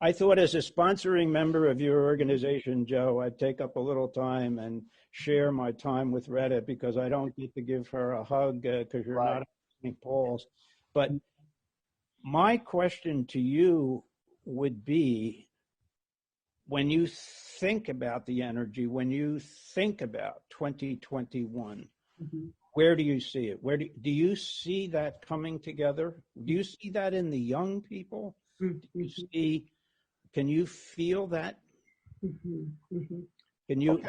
I thought as a sponsoring member of your organization, Joe, I'd take up a little time and share my time with Rhetta because I don't get to give her a hug because you're not at St. Paul's. But my question to you would be, when you think about the energy, when you think about 2021, where do you see it? Do you see that coming together? Do you see that in the young people? Do you see Can you feel that? Mm-hmm. Mm-hmm. Can you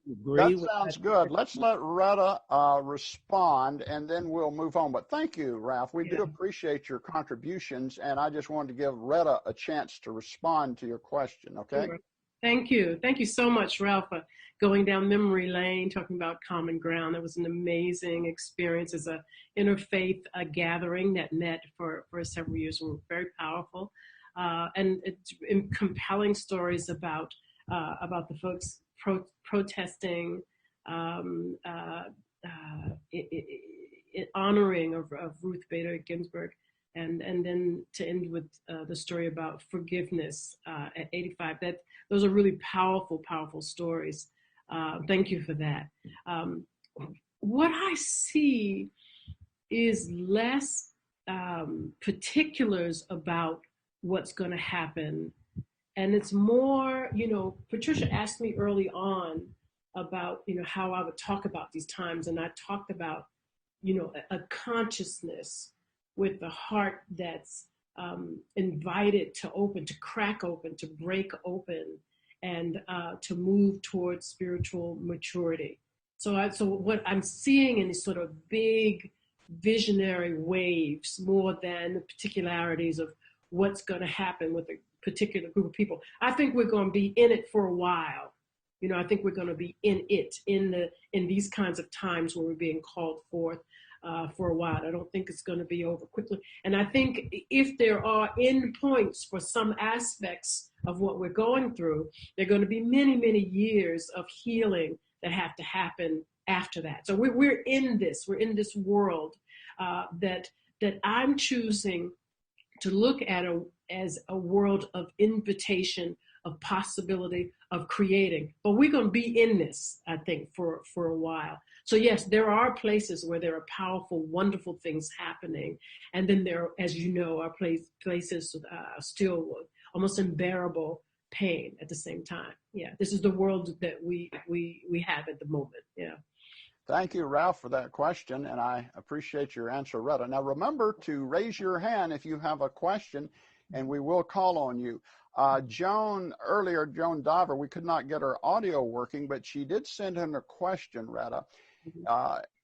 agree that with sounds that? good. Let's let Rhetta respond, and then we'll move on. But thank you, Ralph. We do appreciate your contributions, and I just wanted to give Rhetta a chance to respond to your question, okay? Sure. Thank you. Thank you so much, Ralph, for going down memory lane, talking about common ground. It was an amazing experience as a interfaith gathering that met for several years and were very powerful. And it's compelling stories about the folks protesting, honoring of Ruth Bader Ginsburg, and then to end with the story about forgiveness at 85. Those are really powerful stories. Thank you for that. What I see is less particulars about what's going to happen. And it's more, Patricia asked me early on about, how I would talk about these times. And I talked about, a consciousness with the heart that's invited to open, to crack open, to break open, and to move towards spiritual maturity. So what I'm seeing in these sort of big visionary waves, more than the particularities of what's going to happen with a particular group of people. I think we're going to be in it for a while. I think we're going to be in these kinds of times where we're being called forth for a while. I don't think it's going to be over quickly. And I think if there are end points for some aspects of what we're going through, there are going to be many, many years of healing that have to happen after that. So we're in this world that I'm choosing to look at as a world of invitation, of possibility, of creating. But we're going to be in this, I think, for a while. So yes, there are places where there are powerful, wonderful things happening. And then there, as you know, are places still almost unbearable pain at the same time. Yeah, this is the world that we have at the moment. Yeah. Thank you, Ralph, for that question, and I appreciate your answer, Rhetta. Now, remember to raise your hand if you have a question, and we will call on you. Joan Diver, we could not get her audio working, but she did send in a question, Rhetta.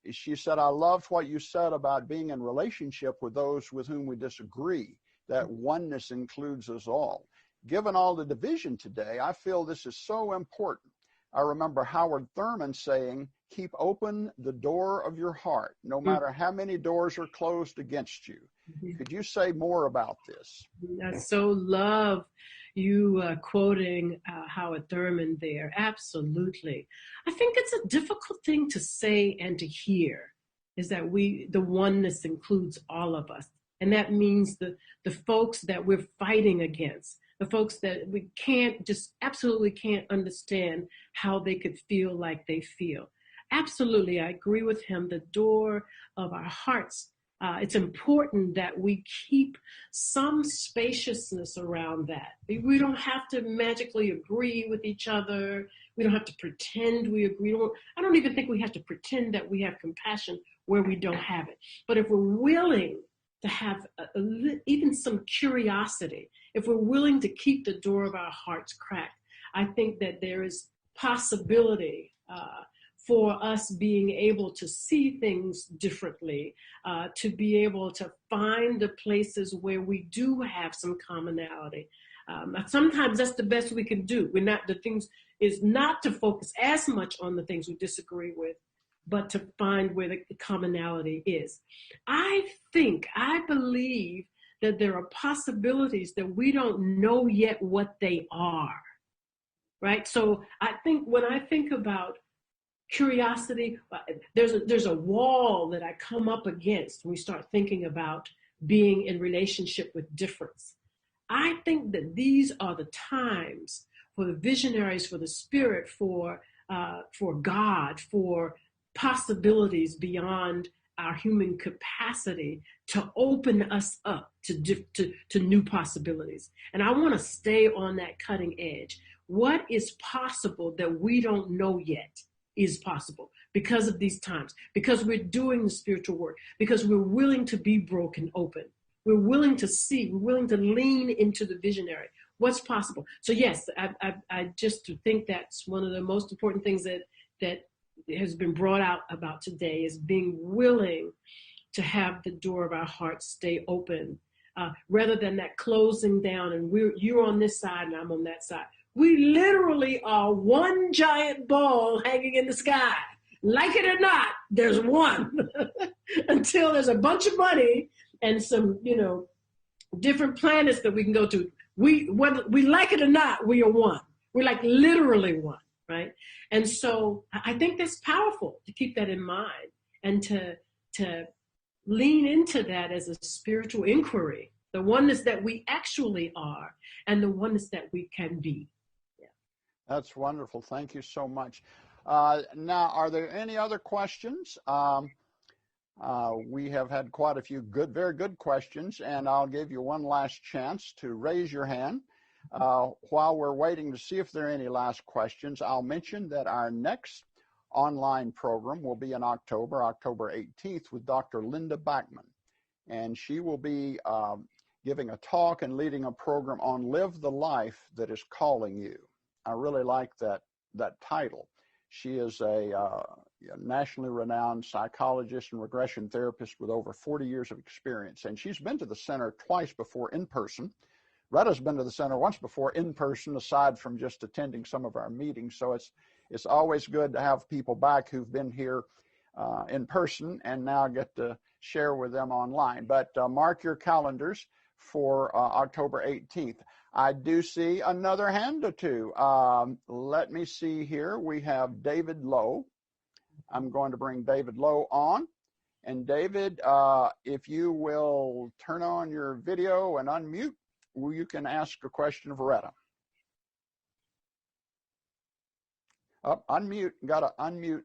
She said, I loved what you said about being in relationship with those with whom we disagree, that oneness includes us all. Given all the division today, I feel this is so important. I remember Howard Thurman saying, keep open the door of your heart, no matter how many doors are closed against you. Could you say more about this? I so love you quoting Howard Thurman there. Absolutely. I think it's a difficult thing to say and to hear, is that the oneness includes all of us. And that means the folks that we're fighting against, the folks that we absolutely can't understand how they could feel like they feel. Absolutely, I agree with him. The door of our hearts, it's important that we keep some spaciousness around that. We don't have to magically agree with each other. We don't have to pretend we agree. I don't even think we have to pretend that we have compassion where we don't have it. But if we're willing to have even some curiosity, if we're willing to keep the door of our hearts cracked, I think that there is possibility for us being able to see things differently, to be able to find the places where we do have some commonality. Sometimes that's the best we can do. The things is not to focus as much on the things we disagree with, but to find where the commonality is. I believe that there are possibilities that we don't know yet what they are, right? So I think when I think about curiosity, there's a wall that I come up against when we start thinking about being in relationship with difference. I think that these are the times for the visionaries, for the Spirit, for God, for possibilities beyond our human capacity to open us up to new possibilities. And I want to stay on that cutting edge. What is possible that we don't know yet is possible because of these times, because we're doing the spiritual work, because we're willing to be broken open. We're willing to see, we're willing to lean into the visionary. what's possible. So yes, I just think that's one of the most important things that has been brought out about today, is being willing to have the door of our hearts stay open, rather than that closing down and you're on this side and I'm on that side. We literally are one giant ball hanging in the sky. Like it or not, there's one. Until there's a bunch of money and some, different planets that we can go to. Whether we like it or not, we are one. We're like literally one, right? And so I think that's powerful to keep that in mind, and to lean into that as a spiritual inquiry, the oneness that we actually are and the oneness that we can be. Yeah. That's wonderful. Thank you so much. Now, are there any other questions? We have had quite a few very good questions, and I'll give you one last chance to raise your hand. While we're waiting to see if there are any last questions, I'll mention that our next online program will be in October 18th, with Dr. Linda Backman, and she will be giving a talk and leading a program on Live the Life That Is Calling You. I really like that title. She is a nationally renowned psychologist and regression therapist with over 40 years of experience, and she's been to the center twice before in person. Rhetta's been to the center once before in person, aside from just attending some of our meetings. So it's always good to have people back who've been here in person and now get to share with them online. But mark your calendars for October 18th. I do see another hand or two. Let me see here. We have David Lowe. I'm going to bring David Lowe on. And David, if you will turn on your video and unmute, you can ask a question of Rhetta. Unmute. Got to unmute.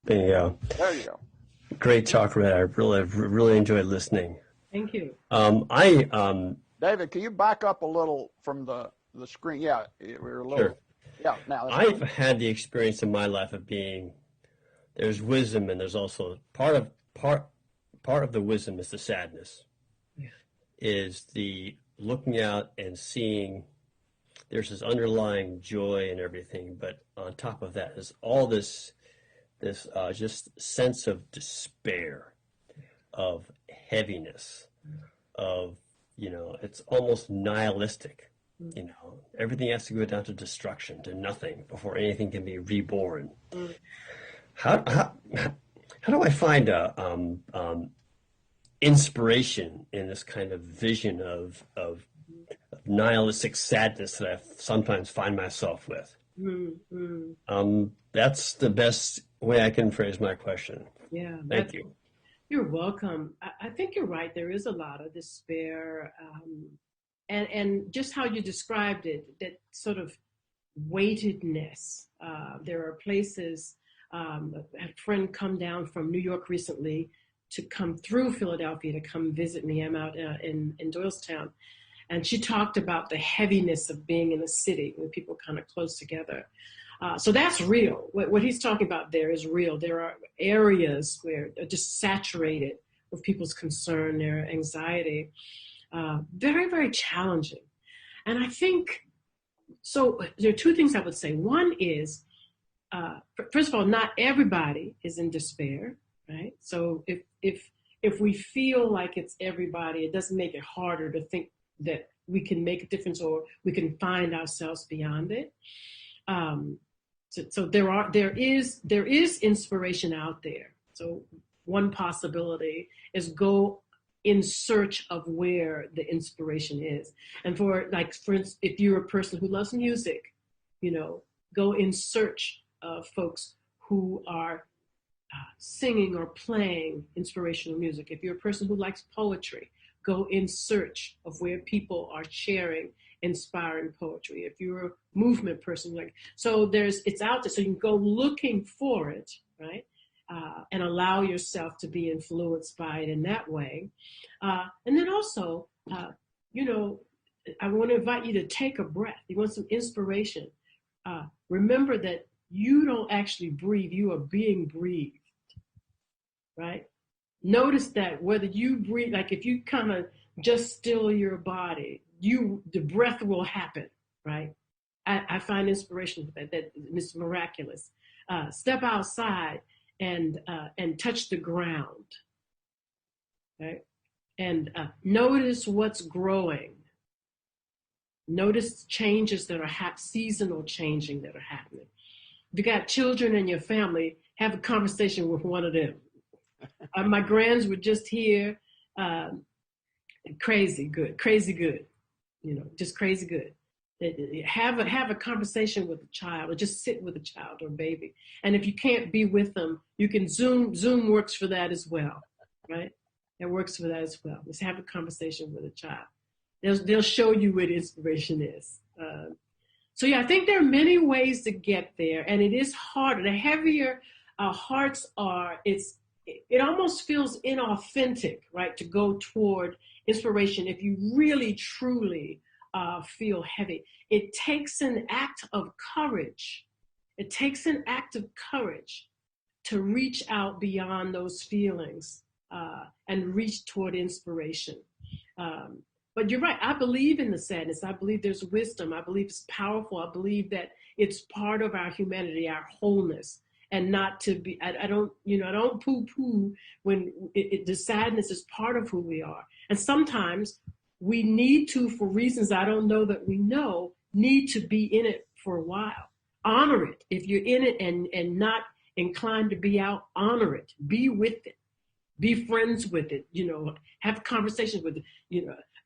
There you go. There you go. Great talk, Rhetta. I really enjoyed listening. Thank you. David, can you back up a little from the screen? Yeah, we're a little. Sure. Yeah. Now I've had the experience in my life of there's wisdom, and there's also part of the wisdom is the sadness. Yeah. Is the looking out and seeing there's this underlying joy and everything, but on top of that is all this just sense of despair, of heaviness, of, it's almost nihilistic. Everything has to go down to destruction, to nothing, before anything can be reborn. How do I find inspiration in this kind of vision of nihilistic sadness that I sometimes find myself with? That's the best way I can phrase my question. Yeah. Thank you. You're welcome. I think you're right. There is a lot of despair. And just how you described it, that sort of weightedness. There are places, a friend come down from New York recently to come through Philadelphia to come visit me. I'm out in Doylestown. And she talked about the heaviness of being in a city when people kind of close together. So that's real. What he's talking about there is real. There are areas where they're just saturated with people's concern, their anxiety. Very, very challenging. And I think, so there are two things I would say. One is, first of all, not everybody is in despair, right? So if we feel like it's everybody, it doesn't make it harder to think that we can make a difference or we can find ourselves beyond it. So there is inspiration out there. So one possibility is go in search of where the inspiration is. And for instance, if you're a person who loves music, go in search of folks who are singing or playing inspirational music. If you're a person who likes poetry, go in search of where people are sharing inspiring poetry. If you're a movement person, it's out there, so you can go looking for it, right? And allow yourself to be influenced by it in that way. And then also, I want to invite you to take a breath. You want some inspiration. Remember that you don't actually breathe, you are being breathed, right? Notice that whether you breathe, if you kind of just still your body. The breath will happen, right? I find inspiration with that it's miraculous. Step outside and touch the ground, right? And notice what's growing. Notice changes that are seasonal changing that are happening. If you got children in your family, have a conversation with one of them. My grands were just here. Crazy good, just crazy good. Have a conversation with a child, or just sit with a child or baby. And if you can't be with them, you can Zoom. Zoom works for that as well, right? It works for that as well. Just have a conversation with a child. They'll show you what inspiration is. So yeah, I think there are many ways to get there, and it is harder. The heavier our hearts are, it almost feels inauthentic, right, to go toward inspiration if you really, truly feel heavy. It takes an act of courage. It takes an act of courage to reach out beyond those feelings and reach toward inspiration. But you're right. I believe in the sadness. I believe there's wisdom. I believe it's powerful. I believe that it's part of our humanity, our wholeness, and not to be. I don't poo-poo when the sadness is part of who we are. And sometimes we need to, for reasons I don't know that we know, need to be in it for a while. Honor it. If you're in it and not inclined to be out, honor it. Be with it. Be friends with it. Have conversations with it.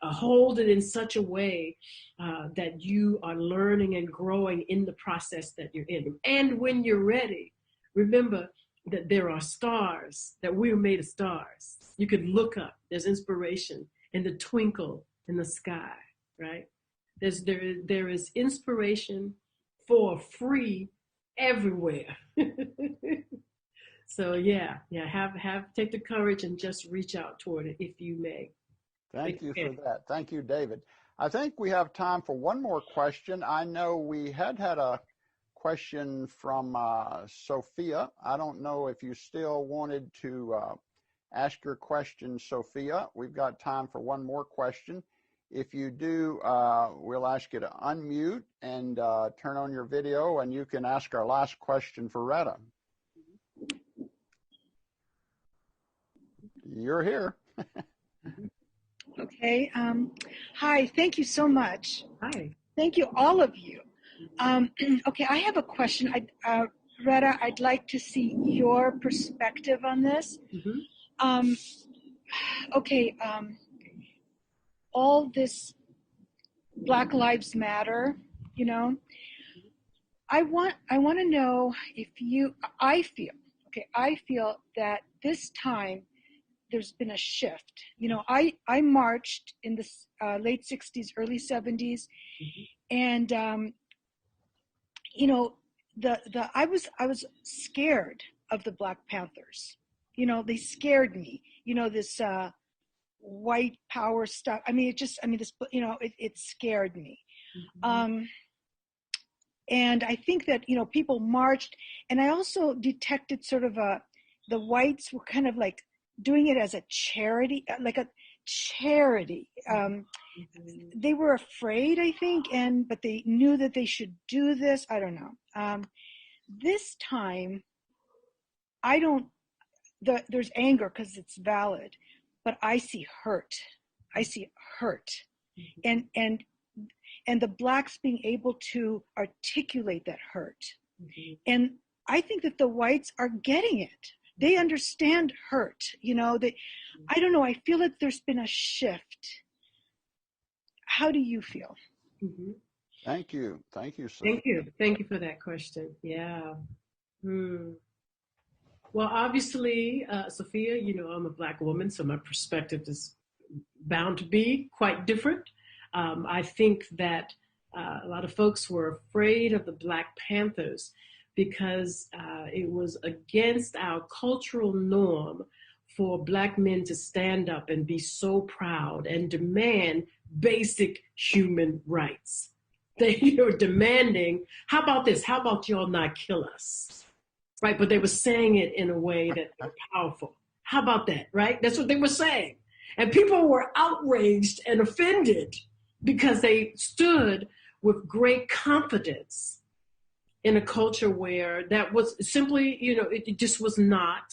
Hold it in such a way that you are learning and growing in the process that you're in. And when you're ready, remember that there are stars, that we are made of stars. You could look up. There's inspiration in the twinkle in the sky, right? There is inspiration for free everywhere. So yeah, take the courage and just reach out toward it if you may. Thank you for that. Thank you, David. I think we have time for one more question. I know we had a question from Sophia. I don't know if you still wanted to ask your question, Sophia. We've got time for one more question. If you do, we'll ask you to unmute and turn on your video, and you can ask our last question for Rhetta. You're here. Okay. Hi. Thank you so much. Hi. Thank you, all of you. Okay. I have a question. Rhetta, I'd like to see your perspective on this. Mm-hmm. Okay. All this Black Lives Matter, I want to know if I feel that this time there's been a shift. I marched in the late 60s, early 70s, and I was scared of the Black Panthers. They scared me. This white power stuff. It scared me. And I think that people marched, and I also detected sort of the whites were kind of like doing it as a charity, They were afraid, I think, but they knew that they should do this. I don't know. This time, there's anger because it's valid, but I see hurt. And the Blacks being able to articulate that hurt. And I think that the whites are getting it. They understand hurt, I don't know. I feel like there's been a shift. How do you feel? Mm-hmm. Thank you, sir. Thank you for that question. Yeah. Well, obviously, Sophia, I'm a Black woman, so my perspective is bound to be quite different. I think that a lot of folks were afraid of the Black Panthers because it was against our cultural norm for Black men to stand up and be so proud and demand basic human rights. They were demanding, how about this? How about y'all not kill us? Right? But they were saying it in a way that was powerful. How about that? Right? That's what they were saying. And people were outraged and offended because they stood with great confidence in a culture where that was simply, it just was not.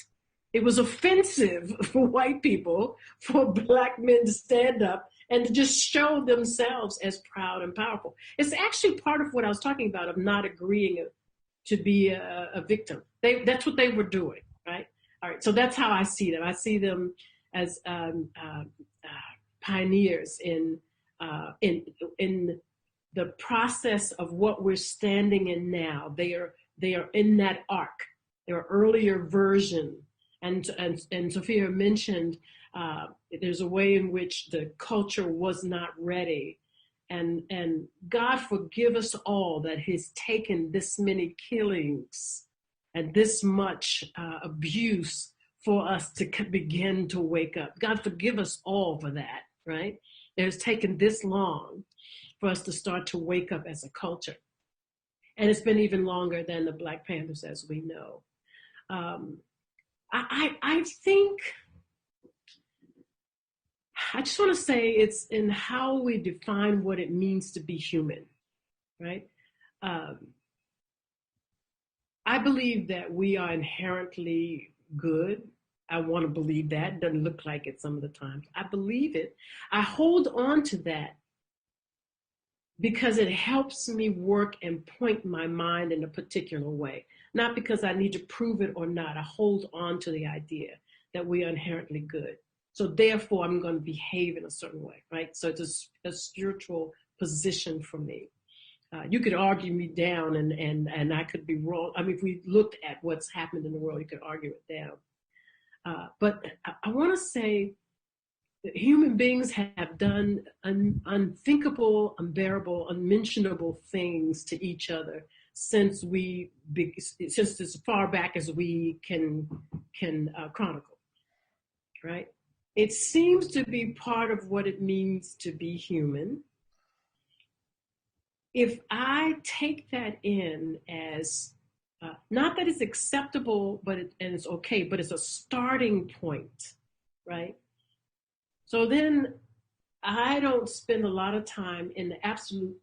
It was offensive for white people, for Black men to stand up and to just show themselves as proud and powerful. It's actually part of what I was talking about of not agreeing to be a victim. That's what they were doing, right? All right, so that's how I see them. I see them as pioneers in the process of what we're standing in now. They are in that arc. They're earlier version. And Sophia mentioned there's a way in which the culture was not ready. And God forgive us all that He's taken this many killings and this much abuse for us to begin to wake up. God forgive us all for that, right? It has taken this long for us to start to wake up as a culture. And it's been even longer than the Black Panthers, as we know. I think, I just want to say it's in how we define what it means to be human, right? I believe that we are inherently good. I want to believe that. It doesn't look like it some of the times. I believe it. I hold on to that because it helps me work and point my mind in a particular way. Not because I need to prove it or not. I hold on to the idea that we are inherently good. So therefore, I'm going to behave in a certain way, right? So it's a spiritual position for me. You could argue me down and I could be wrong. I mean, if we looked at what's happened in the world, you could argue it down. But I want to say that human beings have done unthinkable, unbearable, unmentionable things to each other since as far back as we can chronicle, right? It seems to be part of what it means to be human. If I take that in as, not that it's acceptable, and it's okay, but it's a starting point, right? So then I don't spend a lot of time in the absolute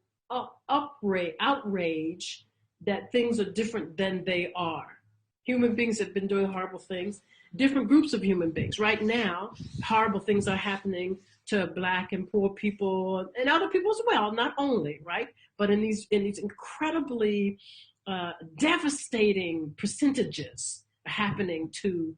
outrage that things are different than they are. Human beings have been doing horrible things. Different groups of human beings. Right now, horrible things are happening to Black and poor people and other people as well, not only, right? But in these incredibly devastating percentages happening to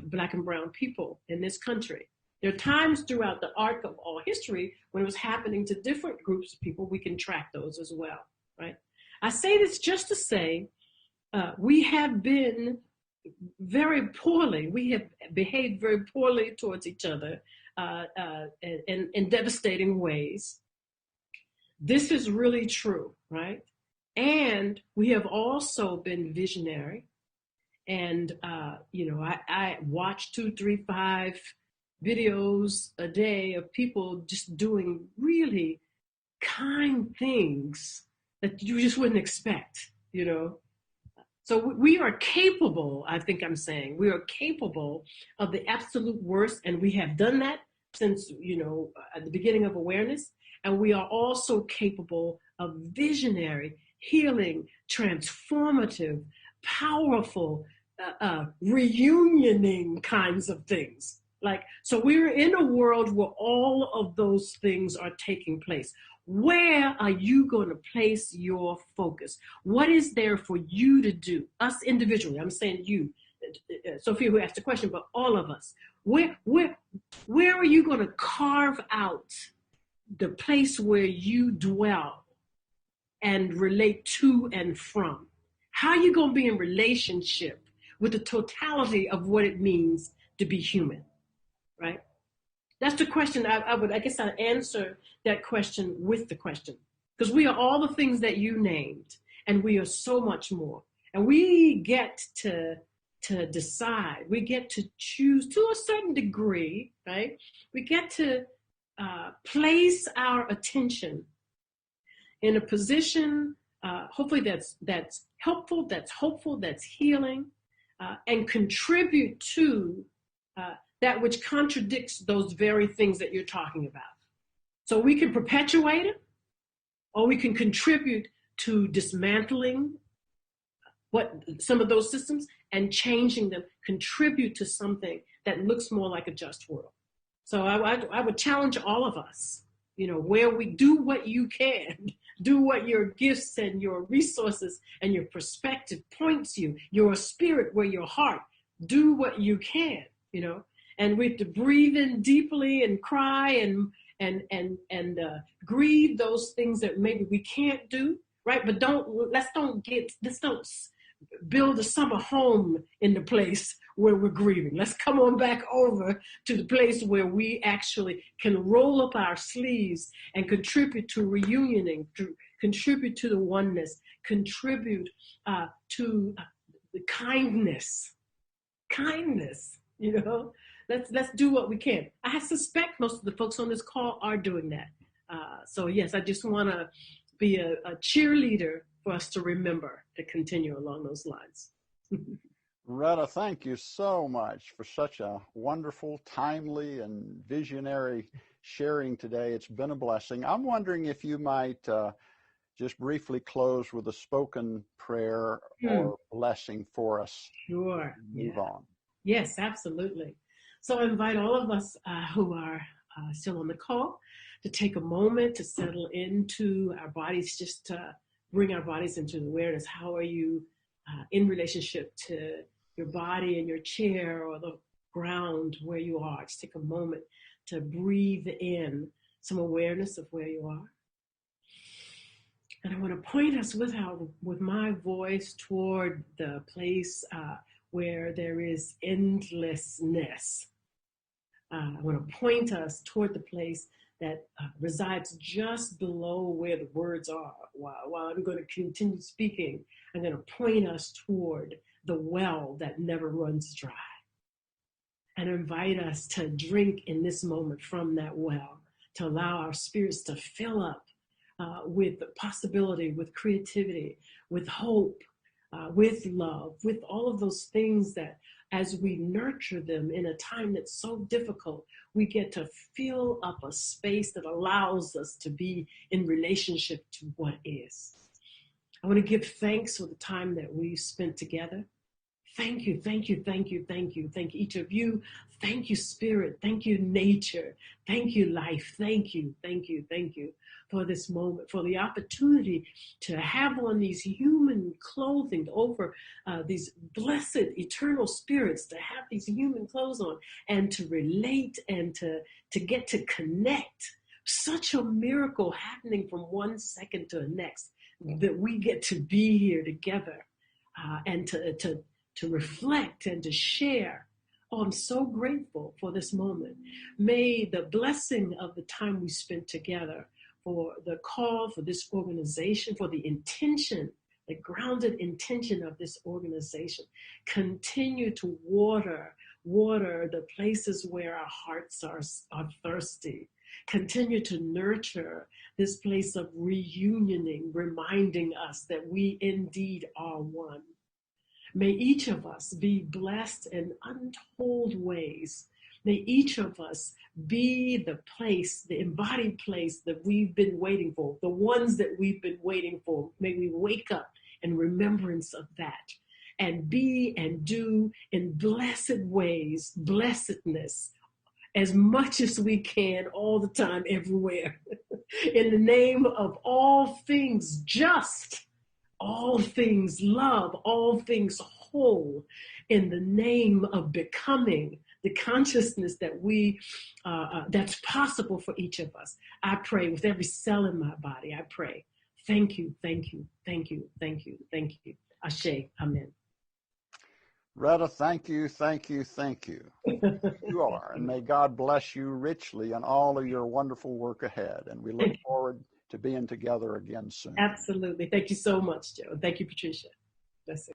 Black and brown people in this country. There are times throughout the arc of all history when it was happening to different groups of people. We can track those as well, right? I say this just to say we have been very poorly. We have behaved very poorly towards each other in devastating ways. This is really true, right? And we have also been visionary. And, I watch 2, 3, 5 videos a day of people just doing really kind things that you just wouldn't expect, So we are capable, I think I'm saying, we are capable of the absolute worst, and we have done that since, at the beginning of awareness. And we are also capable of visionary, healing, transformative, powerful, reunioning kinds of things. So we're in a world where all of those things are taking place. Where are you going to place your focus? What is there for you to do? Us individually, I'm saying you, Sophia, who asked the question, but all of us. Where are you going to carve out the place where you dwell and relate to and from? How are you going to be in relationship with the totality of what it means to be human, right? That's the question. I guess I'd answer that question with the question, because we are all the things that you named, and we are so much more. And we get to decide. We get to choose to a certain degree, right? We get to place our attention in a position, hopefully that's helpful, that's hopeful, that's healing, and contribute to that which contradicts those very things that you're talking about. So we can perpetuate it, or we can contribute to dismantling some of those systems and changing them, contribute to something that looks more like a just world. So I would challenge all of us, where we do what you can, do what your gifts and your resources and your perspective points you, your spirit, where your heart, do what you can, and we have to breathe in deeply and cry and grieve those things that maybe we can't do, right? But let's don't build a summer home in the place where we're grieving. Let's come on back over to the place where we actually can roll up our sleeves and contribute to reunioning, contribute to the oneness, contribute to the kindness. Let's do what we can. I suspect most of the folks on this call are doing that. So yes, I just want to be a cheerleader for us to remember to continue along those lines. Rhetta, thank you so much for such a wonderful, timely, and visionary sharing today. It's been a blessing. I'm wondering if you might just briefly close with a spoken prayer or blessing for us. Sure. Move on. Yes, absolutely. So I invite all of us who are still on the call to take a moment to settle into our bodies, just to bring our bodies into awareness. How are you in relationship to your body and your chair or the ground where you are? Just take a moment to breathe in some awareness of where you are. And I want to point us with my voice toward the place where there is endlessness. I want to point us toward the place that resides just below where the words are. While I'm going to continue speaking, I'm going to point us toward the well that never runs dry, and invite us to drink in this moment from that well, to allow our spirits to fill up with possibility, with creativity, with hope, with love, with all of those things that as we nurture them in a time that's so difficult, we get to fill up a space that allows us to be in relationship to what is. I want to give thanks for the time that we've spent together. Thank you, thank you, thank you, thank you. Thank each of you. Thank you, Spirit. Thank you, nature. Thank you, life. Thank you, thank you, thank you for this moment, for the opportunity to have on these human clothing over these blessed eternal spirits, to have these human clothes on and to relate and to get to connect. Such a miracle happening from one second to the next, that we get to be here together and to reflect and to share. Oh, I'm so grateful for this moment. May the blessing of the time we spent together, for the call for this organization, for the intention, the grounded intention of this organization, continue to water the places where our hearts are thirsty. Continue to nurture this place of reunioning, reminding us that we indeed are one. May each of us be blessed in untold ways. May each of us be the place, the embodied place that we've been waiting for, the ones that we've been waiting for. May we wake up in remembrance of that and be and do in blessed ways, blessedness, as much as we can, all the time, everywhere. In the name of all things just, all things love, all things whole, in the name of becoming the consciousness that that's possible for each of us. I pray with every cell in my body. I pray. Thank you, thank you, thank you, thank you, thank you. Ashe, amen. Rhetta, thank you, thank you, thank you. You are, and may God bless you richly in all of your wonderful work ahead. And we look forward to being together again soon. Absolutely. Thank you so much, Joe. Thank you, Patricia. Bless you.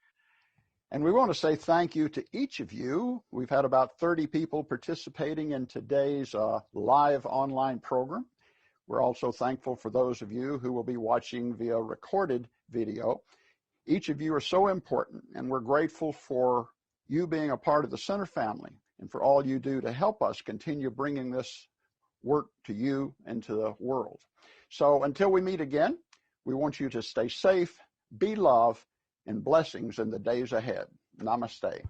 And we want to say thank you to each of you. We've had about 30 people participating in today's live online program. We're also thankful for those of you who will be watching via recorded video. Each of you are so important, and we're grateful for you being a part of the center family, and for all you do to help us continue bringing this work to you and to the world. So until we meet again, we want you to stay safe, be love, and blessings in the days ahead. Namaste.